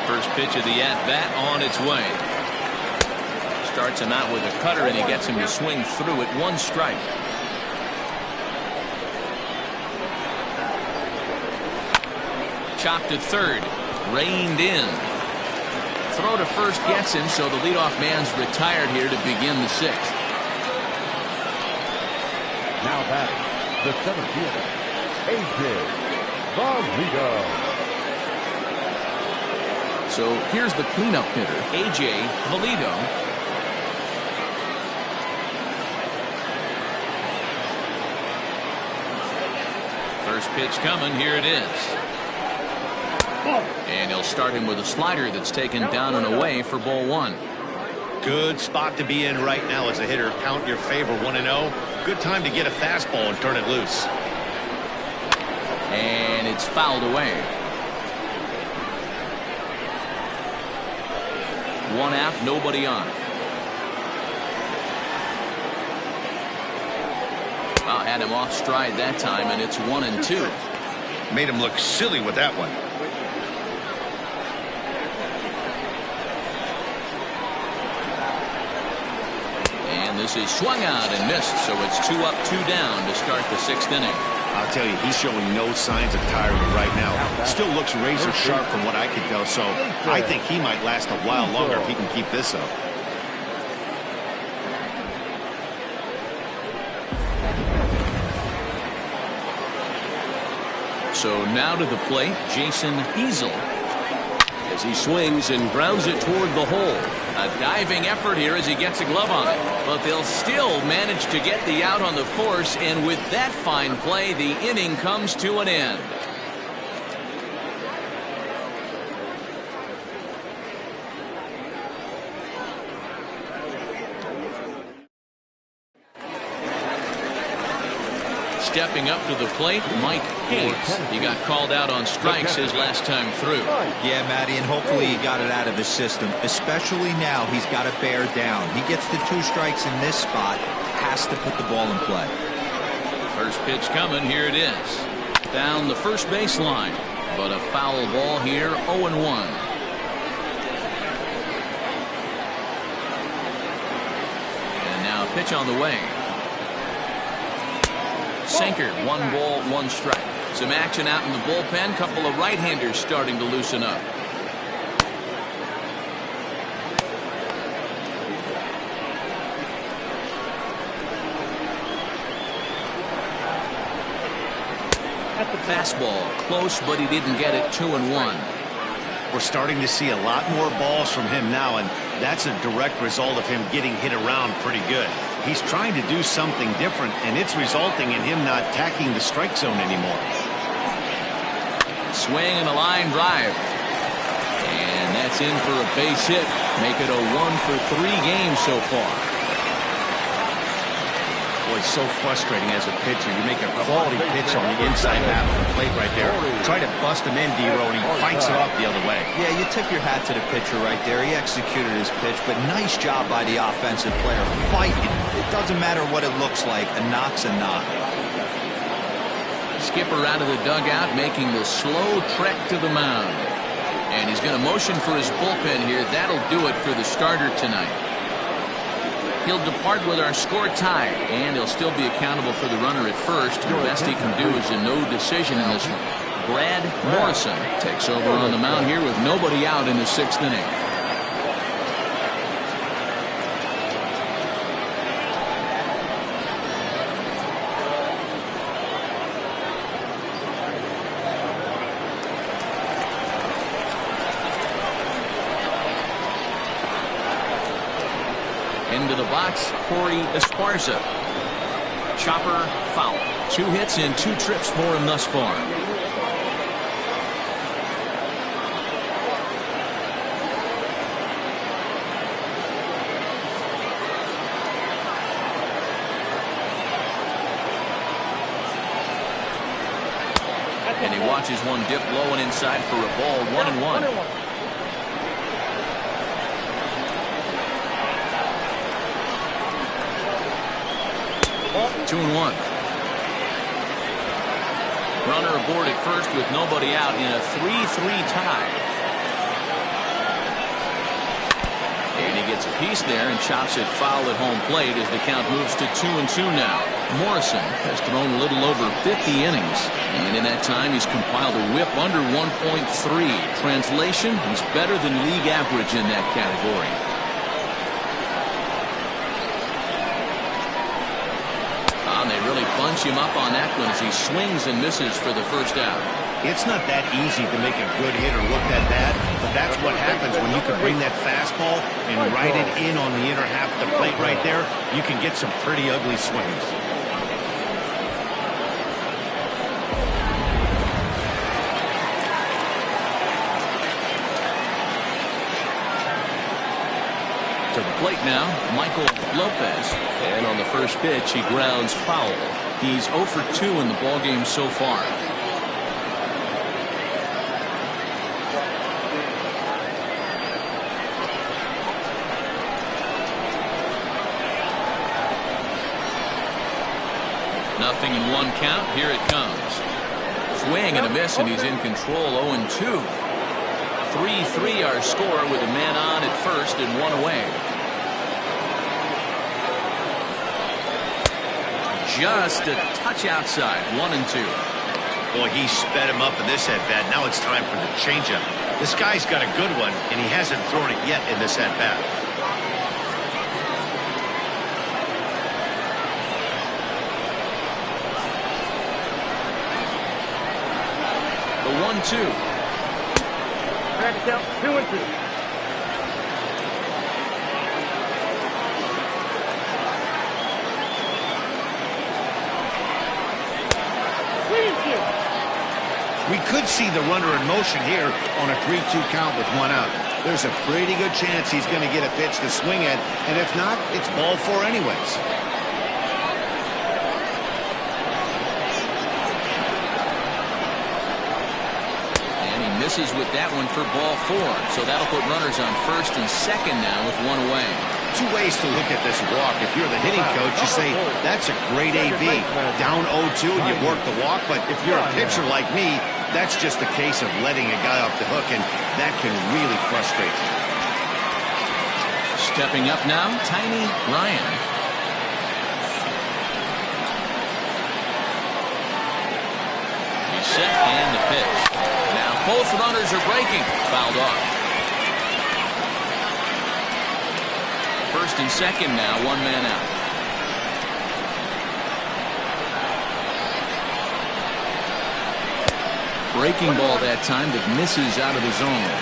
First pitch of the at-bat on its way. Starts him out with a cutter, and he gets him to swing through it. 1 strike. Chopped to third. Reined in. Throw to first gets him, so the leadoff man's retired here to begin the 6th. Now batting, the 7th fielder, A.J. Vallido. So here's the cleanup hitter, A.J. Vallido. First pitch coming. Here it is. And he'll start him with a slider that's taken down and away for ball 1. Good spot to be in right now as a hitter. Count in your favor, 1-0. Good time to get a fastball and turn it loose. And it's fouled away. 1 out, nobody on. Well, had him off stride that time, and it's 1-2. Made him look silly with that one. This is swung out and missed, so it's 2 up, 2 down to start the 6th inning. I'll tell you, he's showing no signs of tiring right now. Still looks razor sharp from what I can tell, so I think he might last a while longer if he can keep this up. So now to the plate, Jason Easel, as he swings and grounds it toward the hole. A diving effort here as he gets a glove on it, but they'll still manage to get the out on the force, and with that fine play, the inning comes to an end. Stepping up to the plate, Mike Hayes. He got called out on strikes his last time through. Yeah, Matty, and hopefully he got it out of his system. Especially now, he's got to bear down. He gets the 2 strikes in this spot, has to put the ball in play. First pitch coming, here it is. Down the first baseline, but a foul ball here, 0-1. And now a pitch on the way. Sinker, 1 ball, 1 strike. Some action out in the bullpen. Couple of right-handers starting to loosen up. At the fastball, close, but he didn't get it. 2-1. We're starting to see a lot more balls from him now, and that's a direct result of him getting hit around pretty good. He's trying to do something different, and it's resulting in him not attacking the strike zone anymore. Swing and a line drive. And that's in for a base hit. Make it a 1-for-3 game so far. Boy, it's so frustrating as a pitcher. You make a quality pitch on the inside half of the plate right there. Try to bust him in, D-Row, and he fights it up the other way. Yeah, you tip your hat to the pitcher right there. He executed his pitch, but nice job by the offensive player fighting. It doesn't matter what it looks like. A knock's a knock. Skipper out of the dugout, making the slow trek to the mound. And he's going to motion for his bullpen here. That'll do it for the starter tonight. He'll depart with our score tied, and he'll still be accountable for the runner at first. The best he can do is a no decision in this one. Brad Morrison takes over on the mound here with nobody out in the 6th inning. Into the box, Corey Esparza. Chopper foul. 2 hits and 2 trips for him thus far. And he watches one dip low and inside for a ball. 1-1. 2-1. Runner aboard at first with nobody out in a 3-3 tie. And he gets a piece there and chops it foul at home plate as the count moves to 2-2 now. Morrison has thrown a little over 50 innings, and in that time he's compiled a whip under 1.3. Translation, he's better than league average in that category. And they really bunch him up on that one as he swings and misses for the first out. It's not that easy to make a good hitter look that bad, but that's what happens when you can bring that fastball and ride it in on the inner half of the plate right there. You can get some pretty ugly swings. To the plate now, Michael Lopez. And on the first pitch, he grounds foul. He's 0 for 2 in the ballgame so far. Nothing in one count. Here it comes. Swing and a miss, and he's in control. 0-2. 3-3 our score with a man on at first and one away. Just a touch outside. 1-2. Boy, he sped him up in this at-bat. Now it's time for the changeup. This guy's got a good one, and he hasn't thrown it yet in this at-bat. The 1-2. Back down, 2-2. We could see the runner in motion here on a 3-2 count with one out. There's a pretty good chance he's going to get a pitch to swing at, and if not, it's ball 4 anyways. And he misses with that one for ball 4. So that'll put runners on first and second now with one away. Two ways to look at this walk. If you're the hitting coach, you say, that's a great AB. Down 0-2 and you work the walk, but if you're a pitcher like me, that's just a case of letting a guy off the hook, and that can really frustrate you. Stepping up now, Tiny Ryan. He's set and the pitch. Now both runners are breaking. Fouled off. First and second now, one man out. Breaking ball that time that misses out of the zone.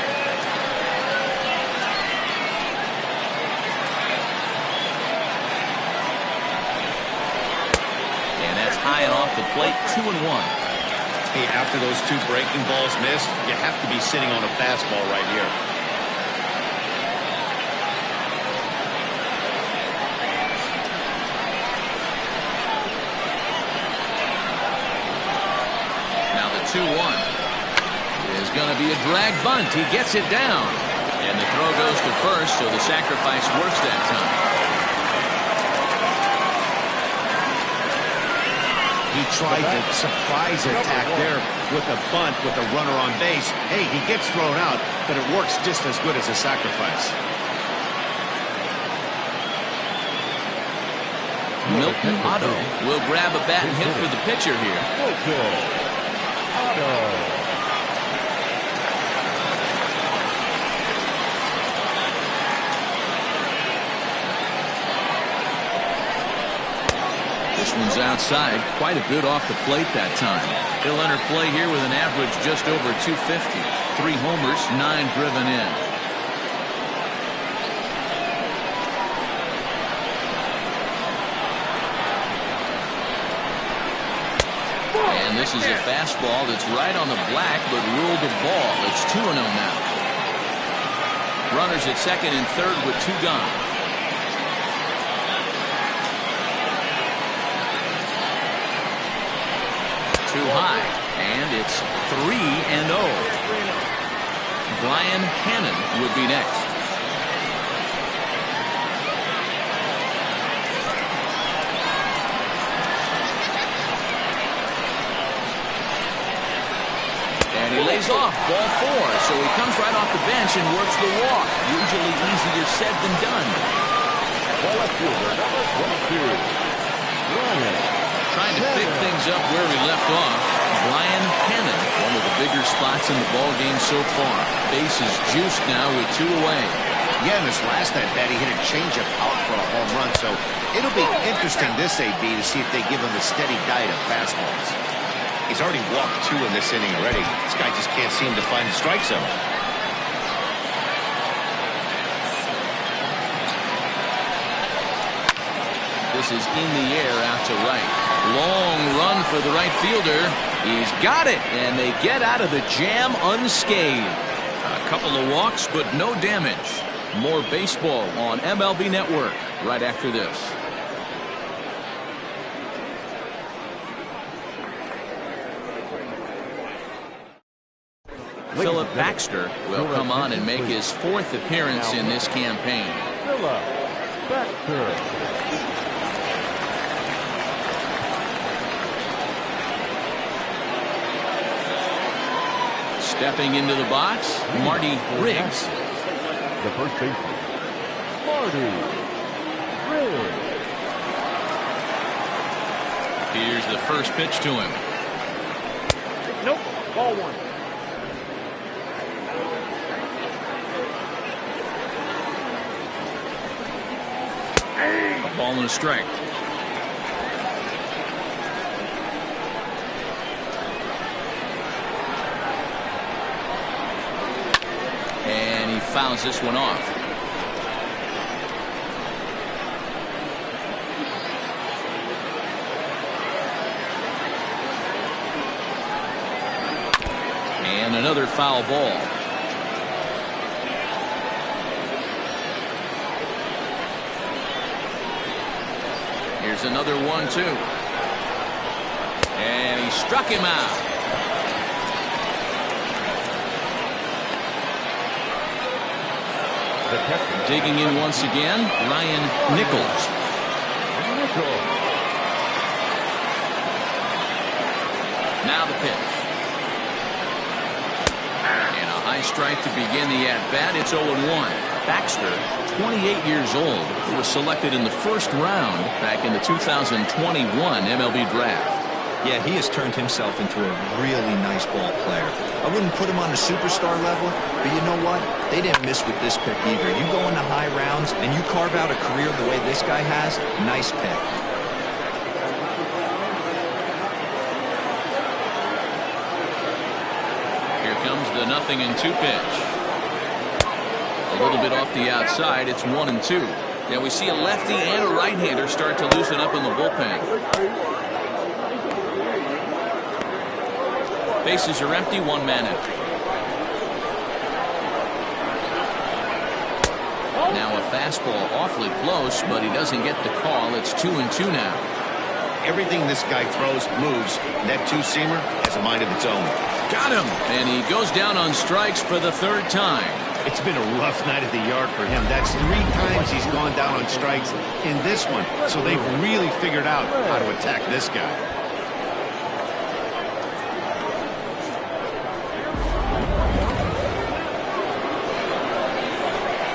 And that's high and off the plate, 2-1. Hey, after those two breaking balls missed, you have to be sitting on a fastball right here. Now the 2-1 is going to be a drag bunt. He gets it down. And the throw goes to first, so the sacrifice works that time. He tried the surprise attack there with a bunt with a runner on base. Hey, he gets thrown out, but it works just as good as a sacrifice. Milton Otto will grab a bat and hit for the pitcher here. This one's outside, quite a bit off the plate that time. He'll enter play here with an average just over 250. 3 homers, 9 driven in. And this is a fastball that's right on the black, but ruled a ball. It's 2-0 now. Runners at second and third with 2 gone. Too high, And it's 3-0. Brian Hannon would be next. And he lays off, ball 4. So he comes right off the bench and works the walk. Usually easier said than done. Ball left fielder, number 22, Brian. Trying to pick things up where he left off. Brian Hannon, one of the bigger spots in the ball game so far. Base is juiced now with 2 away. Yeah, in this last at bat, he hit a changeup out for a home run. So it'll be interesting this AB to see if they give him a steady diet of fastballs. He's already walked 2 in this inning already. This guy just can't seem to find the strike zone. This is in the air out to right. Long run for the right fielder. He's got it, and they get out of the jam unscathed. A couple of walks, but no damage. More baseball on MLB Network right after this. Philip Baxter will come on and make his 4th appearance in this campaign. Philip Baxter. Stepping into the box, Marty Riggs. The first baseman, Marty Riggs. Here's the first pitch to him. Nope. Ball 1. A ball and a strike. And he fouls this one off. And another foul ball. Here's another 1-2. And he struck him out. Digging in once again, Ryan Nichols. Now the pitch. And a high strike to begin the at-bat. It's 0-1. Baxter, 28 years old, who was selected in the first round back in the 2021 MLB draft. Yeah, he has turned himself into a really nice ball player. I wouldn't put him on a superstar level, but you know what? They didn't miss with this pick either. You go into high rounds and you carve out a career the way this guy has, nice pick. Here comes the 0-2 pitch. A little bit off the outside. It's 1-2. Now we see a lefty and a right-hander start to loosen up in the bullpen. Bases are empty, 1 man out. Now a fastball awfully close, but he doesn't get the call. It's 2-2 now. Everything this guy throws moves. That 2-seamer has a mind of its own. Got him! And he goes down on strikes for the 3rd time. It's been a rough night at the yard for him. That's 3 times he's gone down on strikes in this one. So they've really figured out how to attack this guy.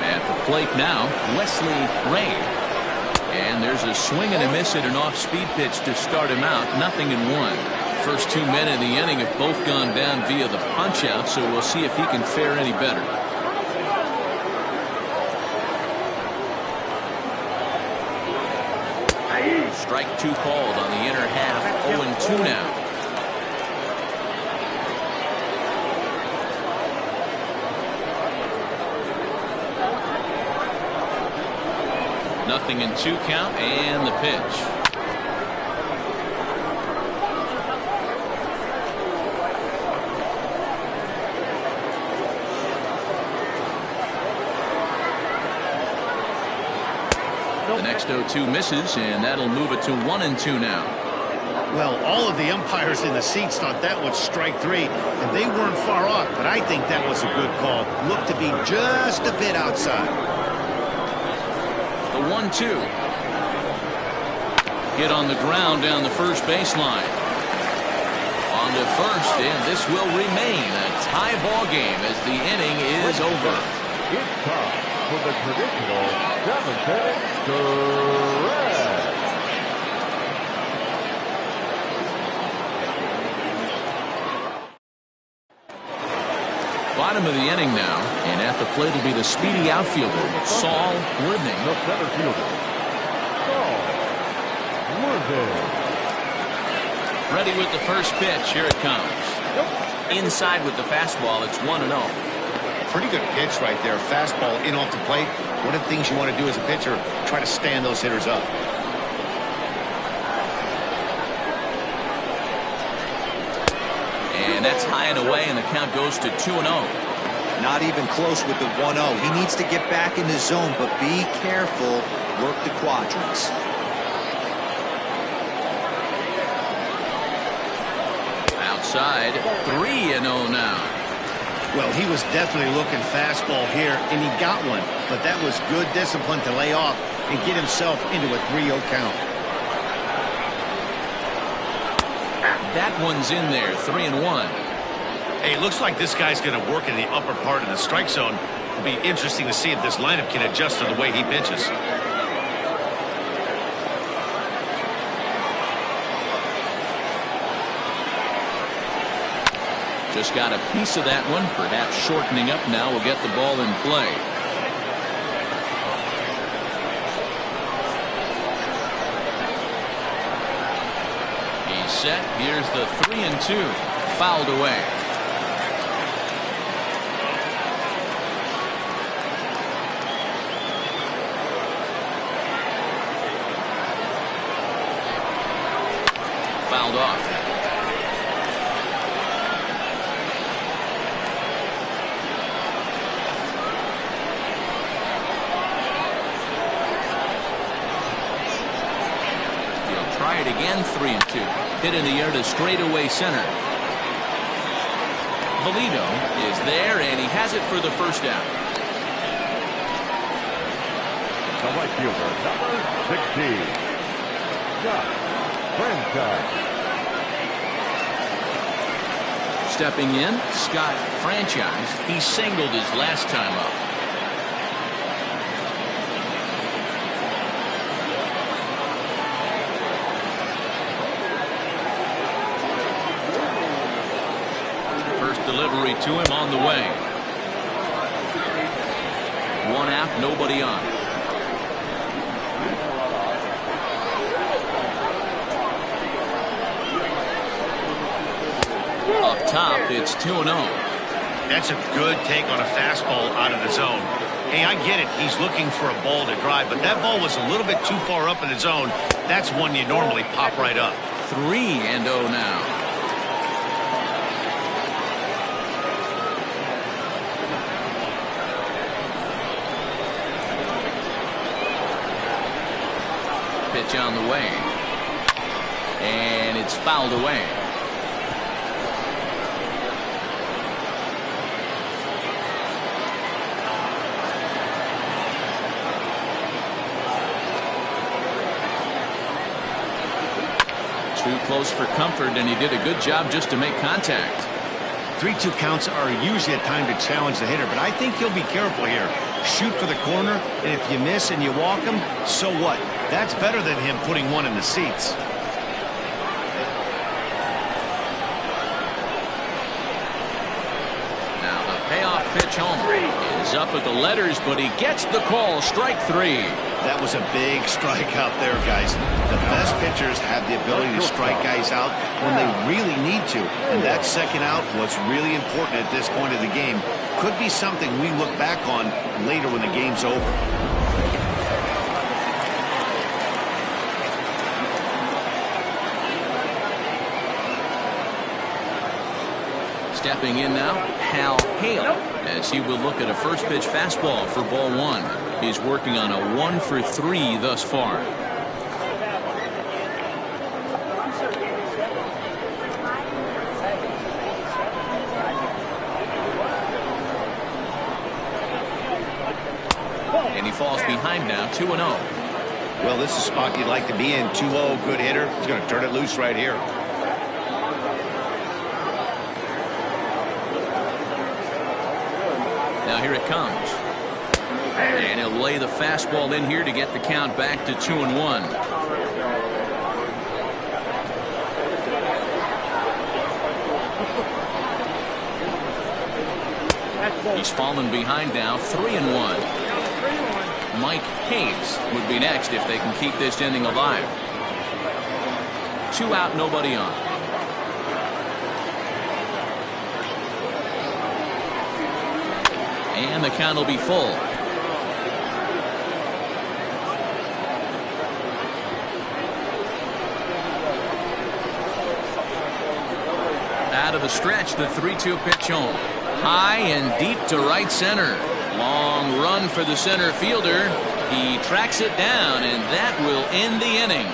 At the plate now, Wesley Ray. And there's a swing and a miss at an off-speed pitch to start him out. 0-1. First 2 men in the inning have both gone down via the punch-out, so we'll see if he can fare any better. Strike 2 called on the inner half. 0-2 now. Nothing in 2 count, and the pitch. The next 0-2 misses, and that'll move it to 1-2 now. Well, all of the umpires in the seats thought that was strike 3, and they weren't far off, but I think that was a good call. Looked to be just a bit outside. The 1-2. Hit on the ground down the first baseline. On to first, and this will remain a tie ball game as the inning is over. It's time for the traditional 7th stretch. Bottom of the inning now, and at the plate will be the speedy outfielder, Saul Worthing. The center fielder, Saul Worthing. Ready with the first pitch. Here it comes. Inside with the fastball. It's 1-0. Pretty good pitch right there. Fastball in off the plate. One of the things you want to do as a pitcher, try to stand those hitters up. And that's high and away, and the count goes to 2-0. Not even close with the 1-0. He needs to get back in the zone, but be careful. Work the quadrants. Outside, 3-0 now. Well, he was definitely looking fastball here, and he got one. But that was good discipline to lay off and get himself into a 3-0 count. That one's in there, 3-1. Hey, it looks like this guy's going to work in the upper part of the strike zone. It'll be interesting to see if this lineup can adjust to the way he pitches. Just got a piece of that one, perhaps shortening up now will get the ball in play. He's set. Here's the 3-2. Fouled away. Fouled off. Try it again, 3-2. Hit in the air to straightaway center. Valito is there, and he has it for the first out. The right fielder, number 16, Scott Franchise. Stepping in, Scott Franchise. He singled his last time up. Delivery to him on the way. One out, nobody on. Up top, it's 2-0. That's a good take on a fastball out of the zone. Hey, I get it. He's looking for a ball to drive, but that ball was a little bit too far up in the zone. That's one you normally pop right up. 3-0 now. Pitch on the way, and it's fouled away. Too close for comfort, and he did a good job just to make contact. 3-2 counts are usually a time to challenge the hitter, but I think he'll be careful here. Shoot for the corner, and if you miss and you walk him, so what? That's better than him putting one in the seats. Now the payoff pitch homer is up at the letters, but he gets the call. Strike 3. That was a big strikeout there, guys. The best pitchers have the ability to strike guys out when they really need to, and that second out was really important at this point of the game. Could be something we look back on later when the game's over. Stepping in now, Hal Hale, as he will look at a first pitch fastball for ball 1. He's working on a 1 for 3 thus far. behind now, 2-0. Well, this is a spot you'd like to be in. 2-0, good hitter. He's going to turn it loose right here. Now here it comes. And he'll lay the fastball in here to get the count back to 2-1. He's fallen behind now, 3-1. Mike Hayes would be next if they can keep this inning alive. 2 out, nobody on. And the count will be full. Out of the stretch, the 3-2 pitch home. High and deep to right center. Long run for the center fielder. He tracks it down, and that will end the inning.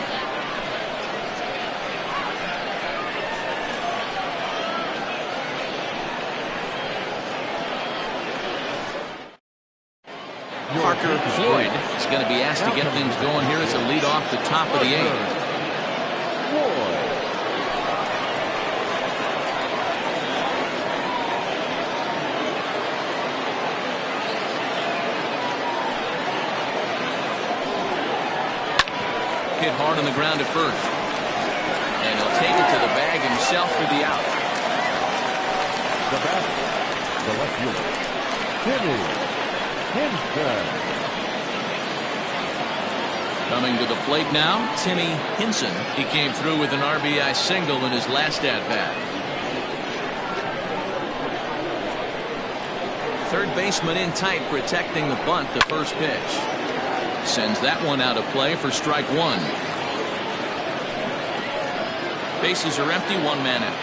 Parker Floyd is going to be asked to get things going here as a lead off the top of the 8th. Hit hard on the ground at first. And he'll take it to the bag himself for the out. The batter, the left fielder, Timmy Hinson. Coming to the plate now, Timmy Hinson. He came through with an RBI single in his last at-bat. Third baseman in tight, protecting the bunt, the first pitch. Sends that one out of play for strike 1. Bases are empty, 1 man out.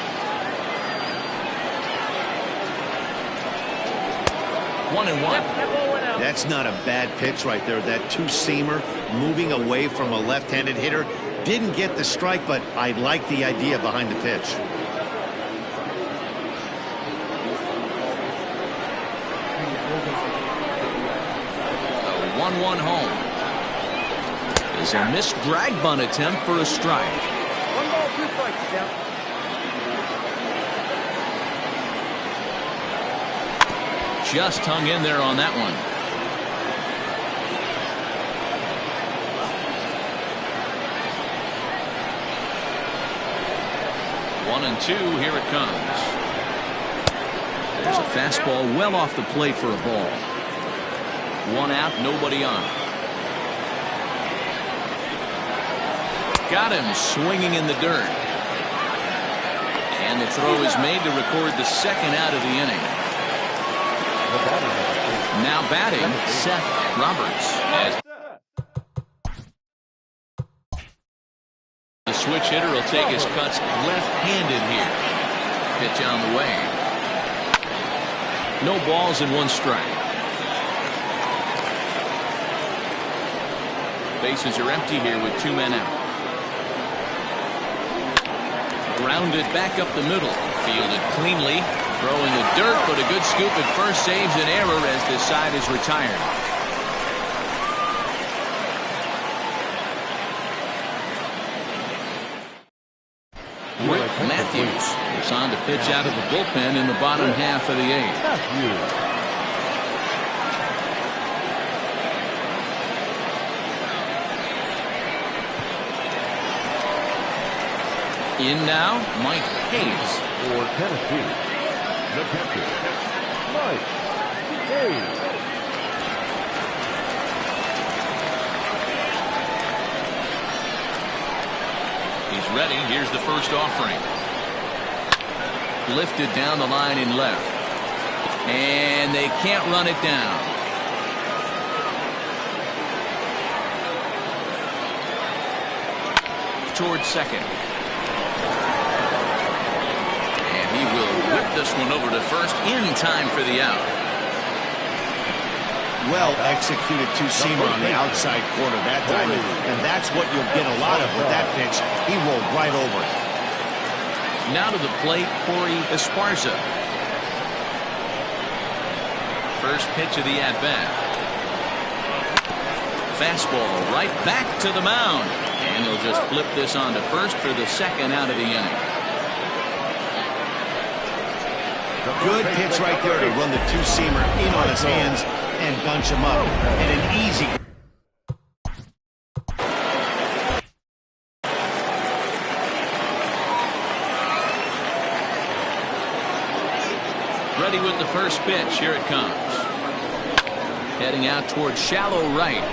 1-1. That's not a bad pitch right there. That two-seamer moving away from a left-handed hitter. Didn't get the strike, but I like the idea behind the pitch. A 1-1 home. Is a missed drag bunt attempt for a strike. 1 ball, 2 strikes, Jeff. Just hung in there on that one. One and 2, here it comes. There's a fastball well off the plate for a ball. 1 out, nobody on. Got him swinging in the dirt. And the throw is made to record the second out of the inning. Now batting, Seth Roberts. As the switch hitter will take his cuts left-handed here. Pitch on the way. No balls and 1 strike. Bases are empty here with 2 men out. Grounded back up the middle. Fielded cleanly. Throwing the dirt, but a good scoop at first saves an error as this side is retired. Rick Matthews is on to pitch out of the bullpen in the bottom half of the 8th. In now, Mike Hayes. For Tennessee, the catcher, Mike Hayes. He's ready. Here's the first offering. Lifted down the line in left. And they can't run it down. Towards second. He will whip this one over to first in time for the out. Well executed two-seamer on the outside corner that time, and that's what you'll get a lot of with that pitch. He rolled right over it. Now to the plate, Corey Esparza. First pitch of the at-bat. fastball right back to the mound. And he'll just flip this on to first for the second out of the inning. Good pitch right there to run the two-seamer in on his hands and bunch him up. And an easy. Ready with the first pitch. Here it comes. Heading out towards shallow right.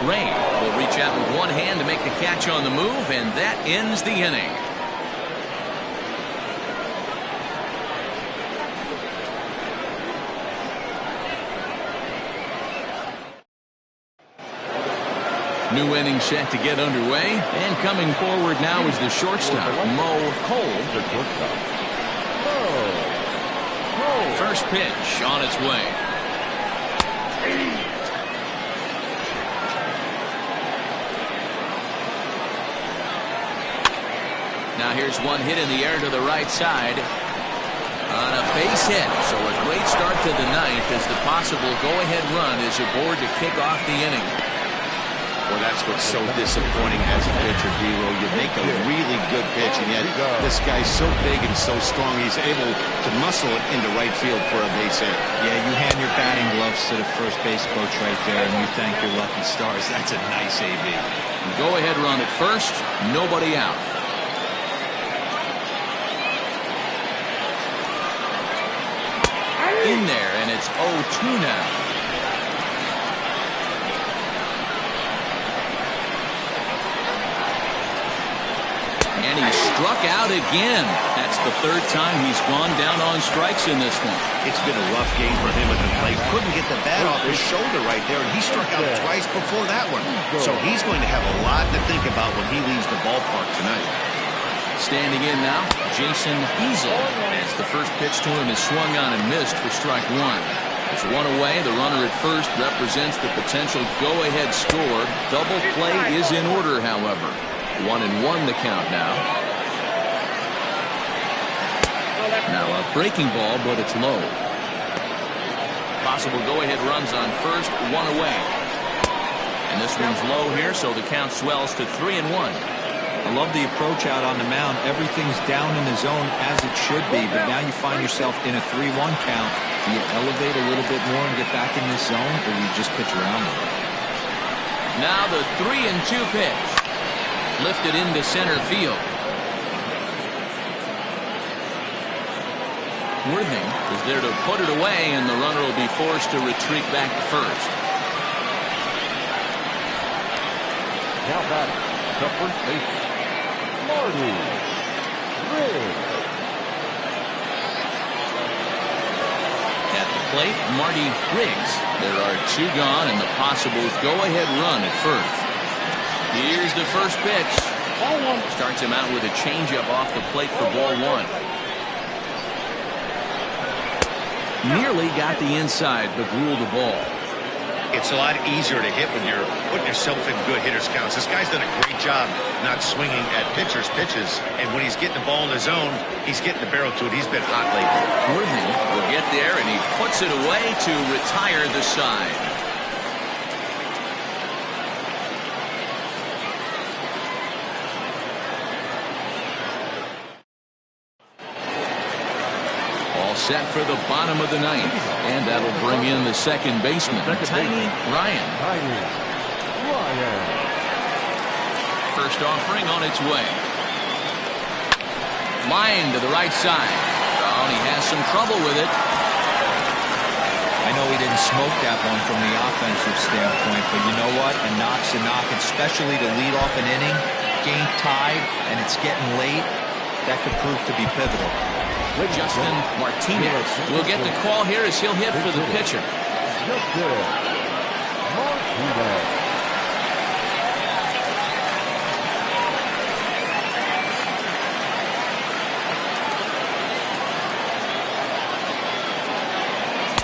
Ray will reach out with one hand to make the catch on the move, and that ends the inning. New inning set to get underway, and coming forward now is the shortstop, Mo Cole. First pitch on its way. Now here's one hit in the air to the right side on a base hit. So a great start to the ninth as the possible go-ahead run is aboard to kick off the inning. Well, that's what's so disappointing as a pitcher, D-Roll. You make a really good pitch, and yet this guy's so big and so strong, he's able to muscle it into right field for a base hit. Yeah, you hand your batting gloves to the first base coach right there, and you thank your lucky stars. That's a nice AB. Go-ahead run at first, nobody out. In there, and it's 0-2 now. And he struck out again. That's the third time he's gone down on strikes in this one. It's been a rough game for him at the plate. Couldn't get the bat off his shoulder right there, and he struck out twice before that one. So he's going to have a lot to think about when he leaves the ballpark tonight. Standing in now, Jason Easel, as the first pitch to him is swung on and missed for strike one. There's one away. The runner at first represents the potential go-ahead score. Double play is in order, however. 1-1 the count now. Now a breaking ball, but it's low. Possible go-ahead runs on first, one away. And this one's low here, so the count swells to 3-1. I love the approach out on the mound. Everything's down in the zone as it should be, but now you find yourself in a 3-1 count. Do you elevate a little bit more and get back in this zone, or you just pitch around it? Now the 3-2 pitch. Lifted into center field. Worthing is there to put it away, and the runner will be forced to retreat back to first. Now back to first base, Marty Riggs. At the plate, Marty Riggs. There are two gone, and the possible go-ahead run at first. Here's the first pitch. Ball one. Starts him out with a changeup off the plate for ball one. Nearly got the inside, but ruled the ball. It's a lot easier to hit when you're putting yourself in good hitter's counts. This guy's done a great job not swinging at pitchers' pitches, and when he's getting the ball in his zone, he's getting the barrel to it. He's been hot lately. Worthing will get there, and he puts it away to retire the side. Set for the bottom of the ninth, and that'll bring in the second baseman, Tiny Ryan. First offering on its way. Line to the right side. Oh, he has some trouble with it. I know he didn't smoke that one from the offensive standpoint, but you know what? A knock's a knock, especially to lead off an inning, game tied, and it's getting late. That could prove to be pivotal. Justin Martinez will get the call here as he'll hit for the pitcher.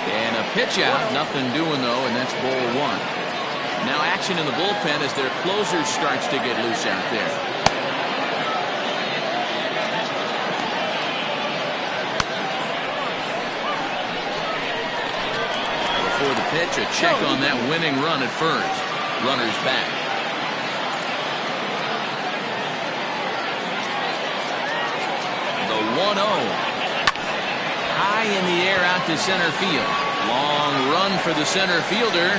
And a pitch out, nothing doing though, and that's ball one. Now action in the bullpen as their closer starts to get loose out there. For the pitch, a check on that winning run at first. Runners back. The 1-0. High in the air out to center field. Long run for the center fielder.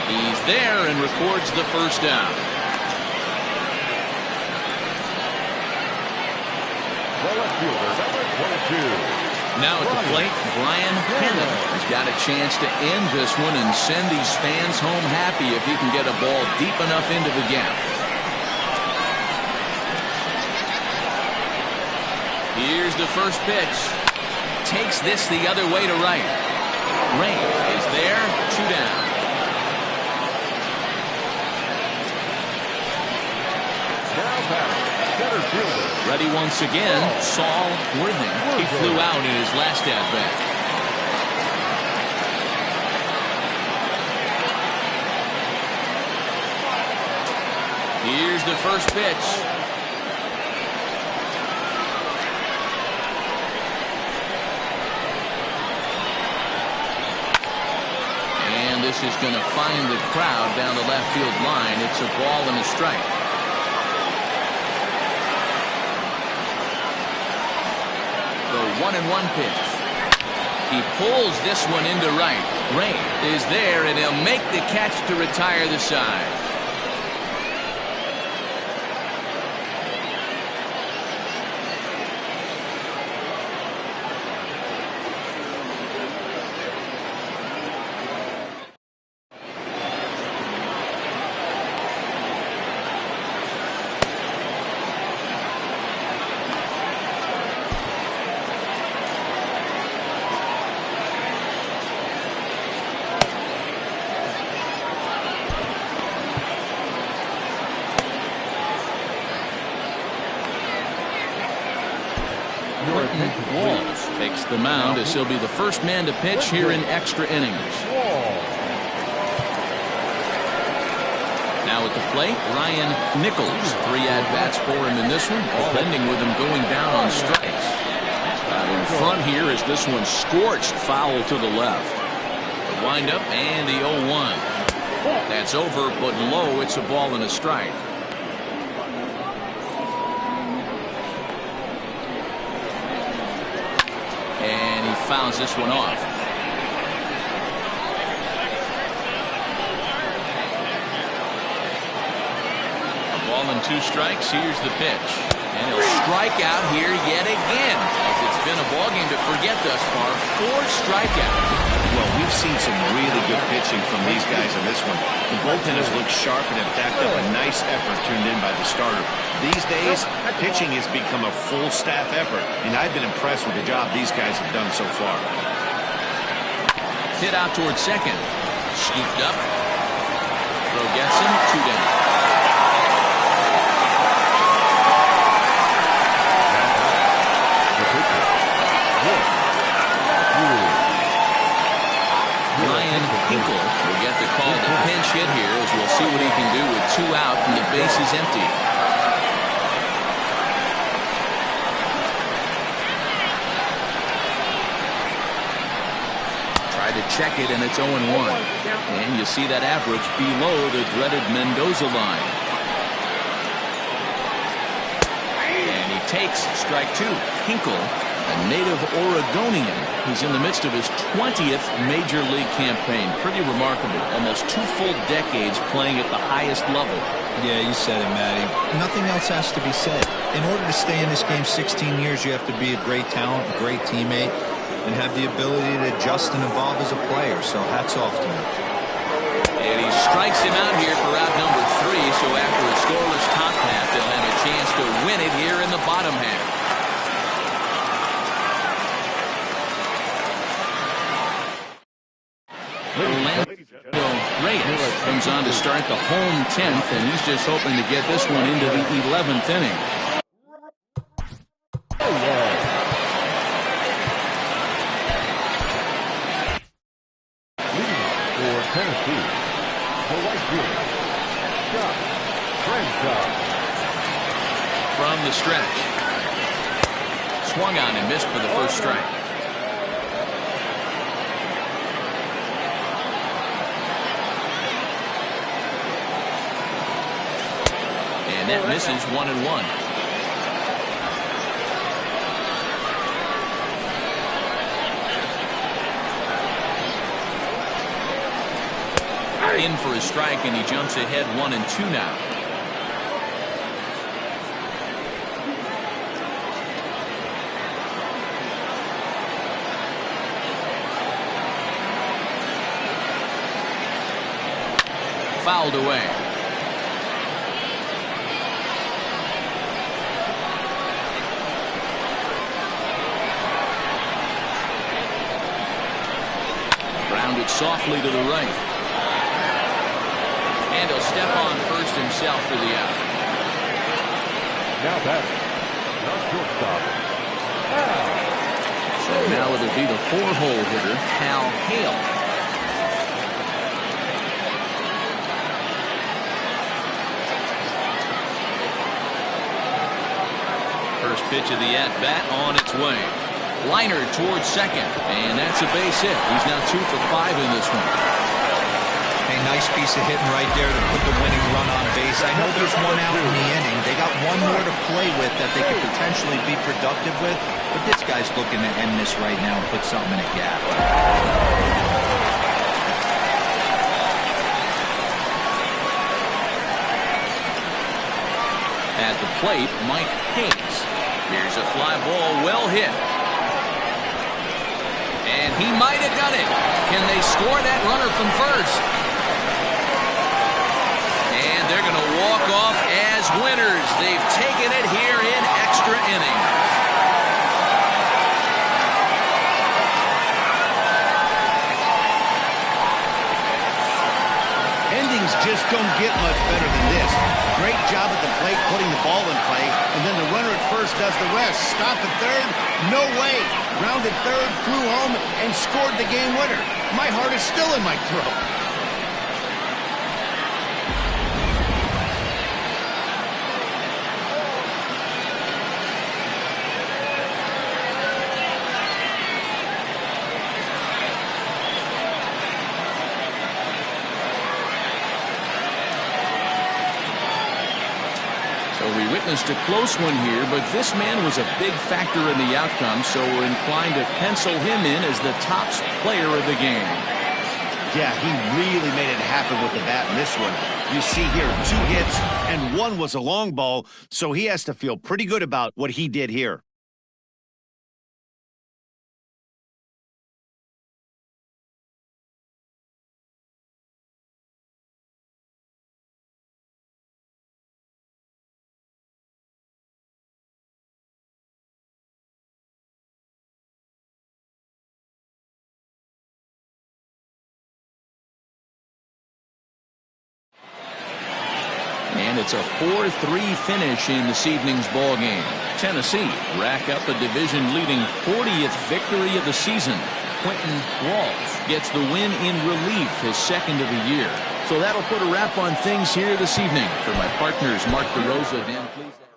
He's there and records the first down. The left fielder, number 22. Now at the plate, Brian Hennon has got a chance to end this one and send these fans home happy if he can get a ball deep enough into the gap. Here's the first pitch. Takes this the other way to right. Rain is there, 2 down. Now batting, center fielder. Ready once again, Saul Worthing. He flew out in his last at-bat. Here's the first pitch. This is going to find the crowd down the left field line. It's a ball and a strike. The 1-1 pitch. He pulls this one into right. Rain is there, and he'll make the catch to retire the side. Walls takes the mound as he'll be the first man to pitch here in extra innings. Now at the plate, Ryan Nichols. 3 at-bats for him in this one, all ending with him going down on strikes. In front here is this one scorched foul to the left. The windup and the 0-1. That's over, but low. It's a ball and a strike. And he fouls this one off. A ball and 2 strikes. Here's the pitch. And he'll strike out here yet again. As it's been a ball game to forget thus far. 4 strikeouts. Well, we've seen some really good pitching from these guys in this one. The bullpen has looked sharp and have backed up a nice effort turned in by the starter. These days, pitching has become a full staff effort, and I've been impressed with the job these guys have done so far. Hit out towards second. Scooped up. Throw gets him. 2 down. Ryan Hinkle will get the call to pinch hit here, as we'll see what he can do with 2 out and the base is empty. Try to check it, and it's 0-1. And you see that average below the dreaded Mendoza line. And he takes strike 2. Hinkle, a native Oregonian, who's in the midst of his 20th major league campaign. Pretty remarkable. Almost 2 full decades playing at the highest level. Yeah, you said it, Matty. Nothing else has to be said. In order to stay in this game 16 years, you have to be a great talent, a great teammate, and have the ability to adjust and evolve as a player. So hats off to him. And he strikes him out here for out number 3. So after a scoreless top half, they'll have a chance to win it here in the bottom half. Reyes comes on to start the home 10th, and he's just hoping to get this one into the 11th inning. Leading for Tennessee, the right fielder, From the stretch. Swung on and missed for the first strike. And that misses 1-1. In for a strike, and he jumps ahead 1-2 now. Fouled away. Grounded softly to the right. And he'll step on first himself for the out. Now batting, not shortstop. So now it'll be the 4-hole hitter, Hal Hale. First pitch of the at-bat on its way. Liner towards second, and that's a base hit. He's now 2 for 5 in this one. A nice piece of hitting right there to put the winning run on base. I know there's one out in the inning. They got one more to play with that they could potentially be productive with, but this guy's looking to end this right now and put something in a gap. At the plate, Mike Hayes. Here's a fly ball, well hit. And he might have done it. Can they score that runner from first? And they're going to walk off as winners. They've taken it here in extra innings. Endings just don't get much better than this. Great job at the plate putting the ball in play, and then the runner at first does the rest. Stop at third? No way. Grounded third, flew home, and scored the game winner. My heart is still in my throat. We witnessed a close one here, but this man was a big factor in the outcome, so we're inclined to pencil him in as the top player of the game. Yeah, he really made it happen with the bat in this one. You see here, 2 hits, and 1 was a long ball, so he has to feel pretty good about what he did here. And it's a 4-3 finish in this evening's ball game. Tennessee rack up a division-leading 40th victory of the season. Quentin Walsh gets the win in relief, his second of the year. So that'll put a wrap on things here this evening. For my partners, Mark DeRosa, Dan, please.